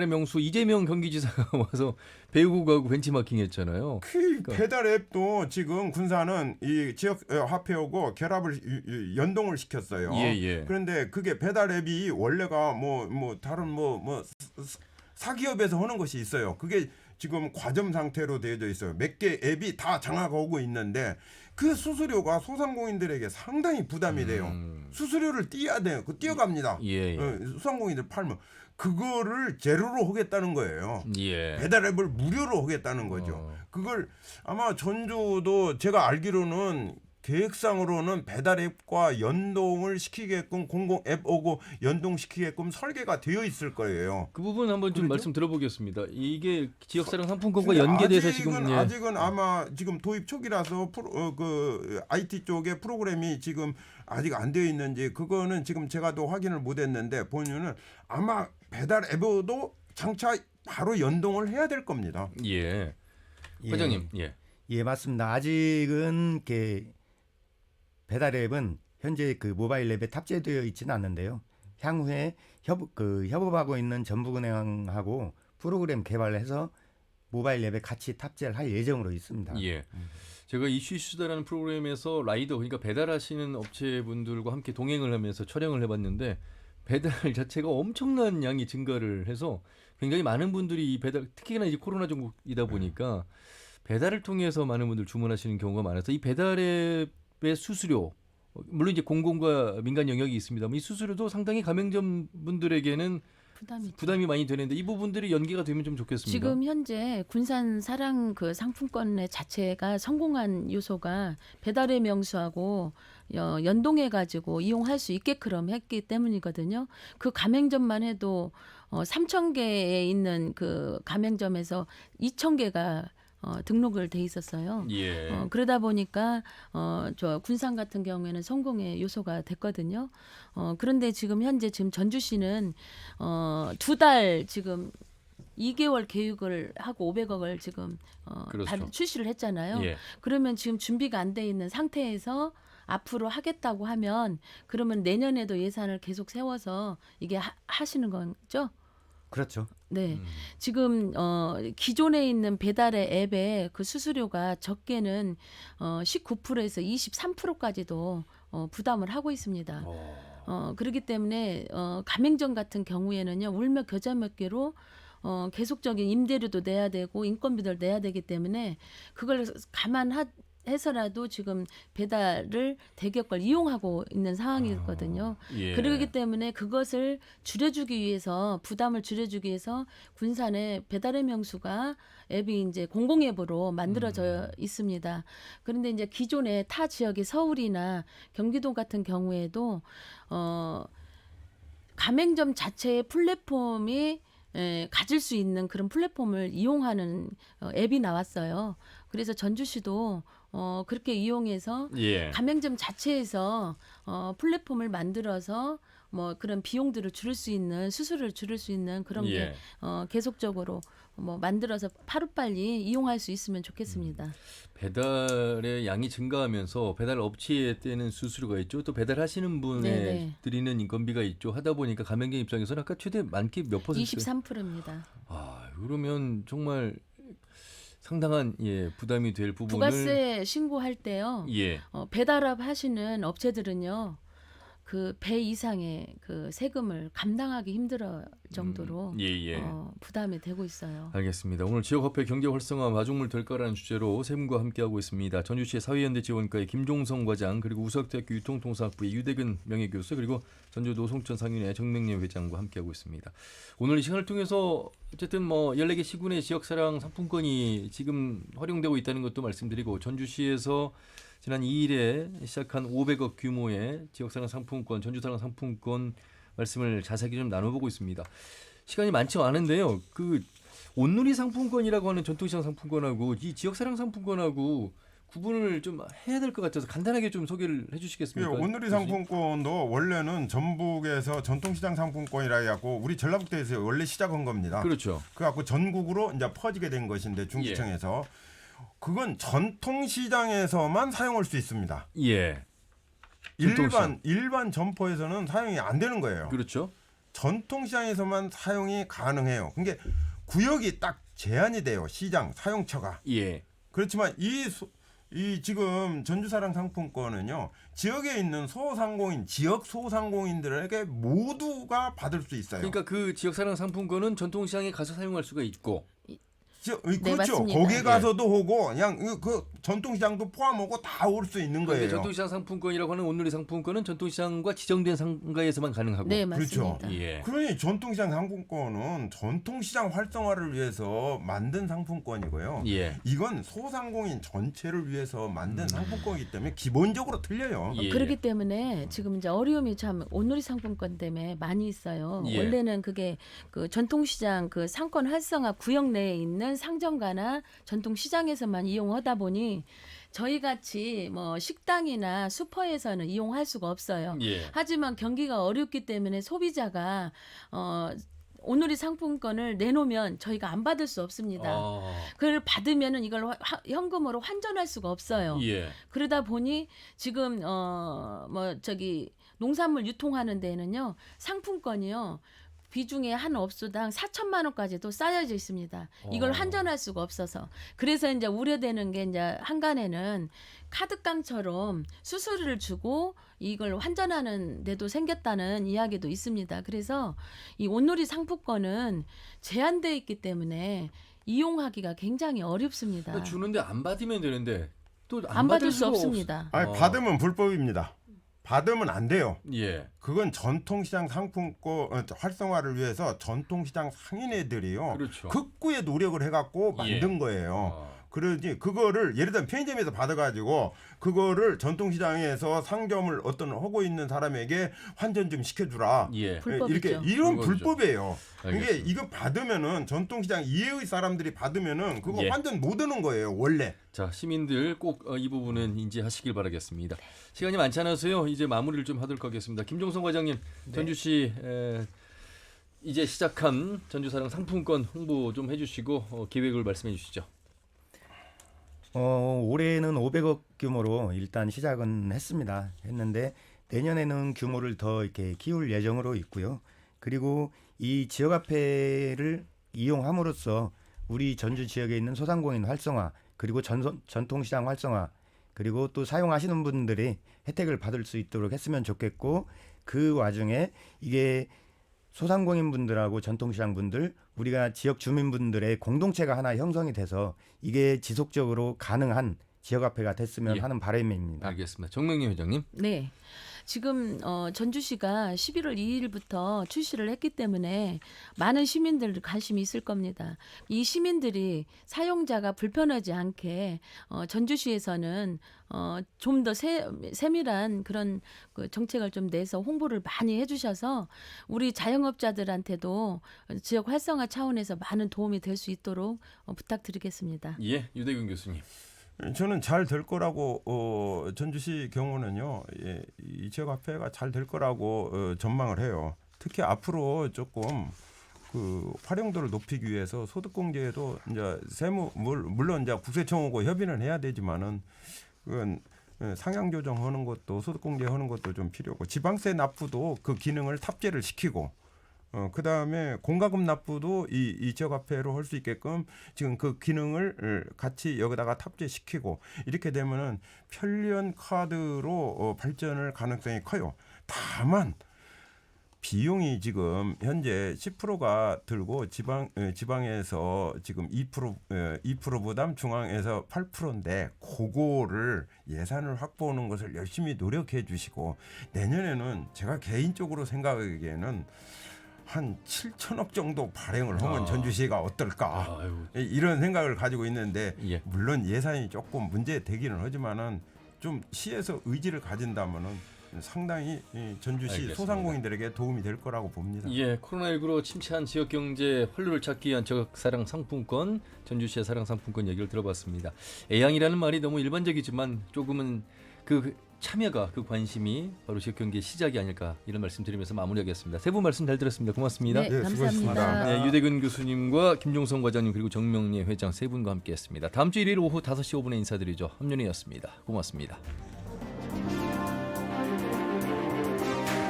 Speaker 1: 명수 이재명 경기지사가 와서 배우고 가고 벤치마킹했잖아요.
Speaker 6: 그 배달 앱도 지금 군산은 이 지역 화폐하고 결합을 연동을 시켰어요.
Speaker 1: 예.
Speaker 6: 그런데 그게 배달 앱이 원래가 뭐 다른 뭐 사기업에서 하는 것이 있어요. 그게 지금 과점 상태로 되어져 있어요. 몇 개 앱이 다 장화가 오고 있는데 그 수수료가 소상공인들에게 상당히 부담이 돼요. 수수료를 띄어야 돼요. 그 띄어갑니다.
Speaker 1: 예.
Speaker 6: 소상공인들 팔면 그거를 제로로 하겠다는 거예요.
Speaker 1: 예.
Speaker 6: 배달 앱을 무료로 하겠다는 거죠. 그걸 아마 전주도 제가 알기로는 계획상으로는 배달 앱과 연동을 시키게끔 공공 앱하고 연동시키게끔 설계가 되어 있을 거예요.
Speaker 1: 그 부분 한번 좀
Speaker 6: 그러죠?
Speaker 1: 말씀 들어보겠습니다. 이게 지역사랑 상품권과 연계돼서 지금
Speaker 6: 아직은 아마 지금 도입 초기라서 그 IT 쪽에 프로그램이 지금 아직 안 되어 있는지 그거는 지금 제가 또 확인을 못했는데 보면은 아마 배달 앱도 장차 바로 연동을 해야 될 겁니다.
Speaker 1: 예. 회장님.
Speaker 8: 예, 맞습니다. 아직은 배달 앱은 현재 그 모바일 앱에 탑재되어 있지는 않는데요. 향후에 협업하고 있는 전북은행하고 프로그램 개발을 해서 모바일 앱에 같이 탑재를 할 예정으로 있습니다.
Speaker 1: 예. 제가 이슈다라는 프로그램에서 라이더 그러니까 배달하시는 업체분들과 함께 동행을 하면서 촬영을 해봤는데 배달 자체가 엄청난 양이 증가를 해서 굉장히 많은 분들이 이 배달, 특히나 이제 코로나 전국이다 보니까 배달을 통해서 많은 분들 주문하시는 경우가 많아서 이 배달앱의 수수료, 물론 이제 공공과 민간 영역이 있습니다만 이 수수료도 상당히 가맹점 분들에게는 부담이 많이 되는데 이 부분들이 연계가 되면 좀 좋겠습니다.
Speaker 7: 지금 현재 군산 사랑 그 상품권의 자체가 성공한 요소가 배달의 명수하고 연동해 가지고 이용할 수 있게끔 했기 때문이거든요. 그 가맹점만 해도 3,000개에 있는 그 가맹점에서 2,000개가 등록을 돼 있었어요.
Speaker 1: 예.
Speaker 7: 그러다 보니까 저 군산 같은 경우에는 성공의 요소가 됐거든요. 그런데 지금 현재 지금 전주시는 2달 지금 2개월 계획을 하고 500억을 지금
Speaker 1: 그렇죠.
Speaker 7: 출시를 했잖아요.
Speaker 1: 예.
Speaker 7: 그러면 지금 준비가 안 돼 있는 상태에서 앞으로 하겠다고 하면 그러면 내년에도 예산을 계속 세워서 이게 하시는 거죠?
Speaker 8: 그렇죠.
Speaker 7: 네. 지금 기존에 있는 배달의 앱에 그 수수료가 적게는 19%에서 23%까지도 부담을 하고 있습니다. 그렇기 때문에 가맹점 같은 경우에는요. 울며 겨자 먹기로 계속적인 임대료도 내야 되고 인건비를 내야 되기 때문에 그걸 감안해서라도 지금 배달을 대기업을 이용하고 있는 상황이거든요.
Speaker 1: 예.
Speaker 7: 그러기 때문에 그것을 줄여주기 위해서 부담을 줄여주기 위해서 군산의 배달의 명수가 앱이 이제 공공앱으로 만들어져 있습니다. 그런데 이제 기존의 타 지역의 서울이나 경기도 같은 경우에도 가맹점 자체의 플랫폼이 가질 수 있는 그런 플랫폼을 이용하는 앱이 나왔어요. 그래서 전주시도 그렇게 이용해서
Speaker 1: 예.
Speaker 7: 가맹점 자체에서 플랫폼을 만들어서 뭐 그런 비용들을 줄일 수 있는 수수료를 줄일 수 있는 그런
Speaker 1: 예.
Speaker 7: 게 계속적으로 뭐 만들어서 하루빨리 이용할 수 있으면 좋겠습니다.
Speaker 1: 배달의 양이 증가하면서 배달 업체에 떼는 수수료가 있죠. 또 배달하시는 분에
Speaker 7: 네네.
Speaker 1: 드리는 인건비가 있죠. 하다 보니까 가맹점 입장에서는 아까 최대 많게 몇 퍼센트?
Speaker 7: 23%입니다.
Speaker 1: 그러면 정말 상당한 부담이 될 부분을
Speaker 7: 부가세 신고할 때요.
Speaker 1: 예.
Speaker 7: 배달업 하시는 업체들은요. 그 배 이상의 그 세금을 감당하기 힘들 정도로
Speaker 1: 예.
Speaker 7: 부담이 되고 있어요.
Speaker 1: 알겠습니다. 오늘 지역화폐 경제 활성화 마중물 될까라는 주제로 세 분과 함께하고 있습니다. 전주시의 사회연대 지원과의 김종성 과장, 그리고 우석대학교 유통통상학부의 유대근 명예교수, 그리고 전주 노송천 상인회 정명래 회장과 함께하고 있습니다. 오늘 이 시간을 통해서 어쨌든 14개 시군의 지역사랑 상품권이 지금 활용되고 있다는 것도 말씀드리고, 전주시에서 지난 2일에 시작한 500억 규모의 지역사랑 상품권, 전주사랑 상품권 말씀을 자세히 좀 나눠보고 있습니다. 시간이 많지 않은데요. 그 온누리 상품권이라고 하는 전통시장 상품권하고 이 지역사랑 상품권하고 구분을 좀 해야 될 것 같아서 간단하게 좀 소개를 해주시겠습니까?
Speaker 6: 예, 온누리 상품권도 원래는 전북에서 전통시장 상품권이라 해갖고 우리 전라북도에서 원래 시작한 겁니다.
Speaker 1: 그렇죠.
Speaker 6: 그래갖고 전국으로 이제 퍼지게 된 것인데 중기청에서 그건 전통시장에서만 사용할 수 있습니다.
Speaker 1: 예. 전통시장.
Speaker 6: 일반 점포에서는 사용이 안 되는 거예요.
Speaker 1: 그렇죠.
Speaker 6: 전통시장에서만 사용이 가능해요. 그게 구역이 딱 제한이 돼요. 시장 사용처가.
Speaker 1: 예.
Speaker 6: 그렇지만 이 지금 전주사랑 상품권은요, 지역에 있는 소상공인, 지역 소상공인들에게 모두가 받을 수 있어요.
Speaker 1: 그러니까 그 지역사랑 상품권은 전통시장에 가서 사용할 수가 있고.
Speaker 6: 그렇죠.
Speaker 7: 맞습니다.
Speaker 6: 거기에 가서도 오고 그냥 그 전통시장도 포함하고 다 올 수 있는 거예요.
Speaker 1: 전통시장 상품권이라고 하는 온누리 상품권은 전통시장과 지정된 상가에서만 가능하고.
Speaker 7: 네, 맞습니다.
Speaker 6: 그렇죠.
Speaker 1: 예.
Speaker 6: 그러니 전통시장 상품권은 전통시장 활성화를 위해서 만든 상품권이고요.
Speaker 1: 예.
Speaker 6: 이건 소상공인 전체를 위해서 만든 상품권이기 때문에 기본적으로 틀려요.
Speaker 1: 예.
Speaker 7: 그렇기 때문에 지금 이제 어려움이 참 온누리 상품권 때문에 많이 있어요.
Speaker 1: 예.
Speaker 7: 원래는 그게 그 전통시장 그 상권 활성화 구역 내에 있는 상점가나 전통시장에서만 이용하다 보니 저희 같이 뭐 식당이나 슈퍼에서는 이용할 수가 없어요.
Speaker 1: 예.
Speaker 7: 하지만 경기가 어렵기 때문에 소비자가 온누리 상품권을 내놓으면 저희가 안 받을 수 없습니다. 그걸 받으면은 이걸 현금으로 환전할 수가 없어요.
Speaker 1: 예.
Speaker 7: 그러다 보니 지금 농산물 유통하는 데는요 상품권이요 비중의 한 업소당 4천만 원까지도 쌓여져 있습니다. 이걸 환전할 수가 없어서. 그래서 이제 우려되는 게 이제 한간에는 카드깡처럼 수수료를 주고 이걸 환전하는 데도 생겼다는 이야기도 있습니다. 그래서 이 온누리 상품권은 제한되어 있기 때문에 이용하기가 굉장히 어렵습니다.
Speaker 1: 그러니까 주는데 안 받으면 되는데 또
Speaker 7: 안 받을 수 없습니다.
Speaker 6: 아니, 받으면 불법입니다. 받으면 안 돼요.
Speaker 1: 예.
Speaker 6: 그건 전통시장 상품권 활성화를 위해서 전통시장 상인애들이요.
Speaker 1: 그렇죠.
Speaker 6: 극구의 노력을 해갖고 만든 거예요. 그러지 그거를 예를 들면 편의점에서 받아가지고 그거를 전통시장에서 상점을 어떤 하고 있는 사람에게 환전 좀 시켜주라.
Speaker 1: 예.
Speaker 7: 불법이죠.
Speaker 6: 이렇게 이런
Speaker 1: 그건
Speaker 6: 불법이에요. 이게
Speaker 1: 알겠습니다.
Speaker 6: 이거 받으면은 전통시장 이해의 사람들이 받으면은 그거
Speaker 1: 예.
Speaker 6: 환전 못 하는 거예요 원래.
Speaker 1: 자, 시민들 꼭 이 부분은 인지하시길 바라겠습니다. 시간이 많지 않아서요. 이제 마무리를 좀 하도록 하겠습니다. 김종성 과장님, 전주시 이제 시작한 전주사랑 상품권 홍보 좀 해주시고 계획을 말씀해 주시죠.
Speaker 8: 올해는 500억 규모로 일단 시작은 했는데 내년에는 규모를 더 이렇게 키울 예정으로 있고요. 그리고 이 지역화폐를 이용함으로써 우리 전주 지역에 있는 소상공인 활성화, 그리고 전통시장 활성화, 그리고 또 사용하시는 분들이 혜택을 받을 수 있도록 했으면 좋겠고, 그 와중에 이게 소상공인 분들하고 전통시장 분들, 우리가 지역 주민분들의 공동체가 하나 형성이 돼서 이게 지속적으로 가능한 지역화폐가 됐으면
Speaker 1: 예.
Speaker 8: 하는 바람입니다.
Speaker 1: 알겠습니다. 정명희 회장님.
Speaker 7: 네. 지금 전주시가 11월 2일부터 출시를 했기 때문에 많은 시민들 관심이 있을 겁니다. 이 시민들이 사용자가 불편하지 않게 전주시에서는 좀 더 세밀한 그런 그 정책을 좀 내서 홍보를 많이 해주셔서 우리 자영업자들한테도 지역 활성화 차원에서 많은 도움이 될 수 있도록 부탁드리겠습니다.
Speaker 1: 예, 유대균 교수님.
Speaker 6: 저는 잘 될 거라고 전주시 경우는요. 예, 이 지역화폐가 잘 될 거라고 전망을 해요. 특히 앞으로 조금 그 활용도를 높이기 위해서 소득공제에도 이제 물론 이제 국세청하고 협의는 해야 되지만은 그건 상향 조정하는 것도 소득공제하는 것도 좀 필요고, 지방세 납부도 그 기능을 탑재를 시키고. 그 다음에 공과금 납부도 이 지역화폐로 할 수 있게끔 지금 그 기능을 같이 여기다가 탑재시키고, 이렇게 되면은 편리한 카드로 발전할 가능성이 커요. 다만 비용이 지금 현재 10%가 들고 지방에서 지금 2% 부담, 중앙에서 8%인데 그거를 예산을 확보하는 것을 열심히 노력해 주시고, 내년에는 제가 개인적으로 생각하기에는 한 7천억 정도 발행을 하면 전주시가 어떨까, 이런 생각을 가지고 있는데,
Speaker 1: 예.
Speaker 6: 물론 예산이 조금 문제되기는 하지만은 좀 시에서 의지를 가진다면은 상당히 전주시
Speaker 1: 알겠습니다.
Speaker 6: 소상공인들에게 도움이 될 거라고 봅니다.
Speaker 1: 예, 코로나19로 침체한 지역 경제 활로를 찾기 위한 지역 사랑 상품권, 전주시의 사랑 상품권 얘기를 들어봤습니다. 애양이라는 말이 너무 일반적이지만 조금은 그 참여가, 그 관심이 바로 지역 경제의 시작이 아닐까, 이런 말씀드리면서 마무리하겠습니다. 세 분 말씀 잘 들었습니다. 고맙습니다.
Speaker 7: 네,
Speaker 6: 예,
Speaker 7: 감사합니다.
Speaker 6: 수고하셨습니다.
Speaker 1: 네, 유대근 교수님과 김종성 과장님 그리고 정명리 회장 세 분과 함께했습니다. 다음 주 일요일 오후 5시 5분에 인사드리죠. 함윤희였습니다. 고맙습니다.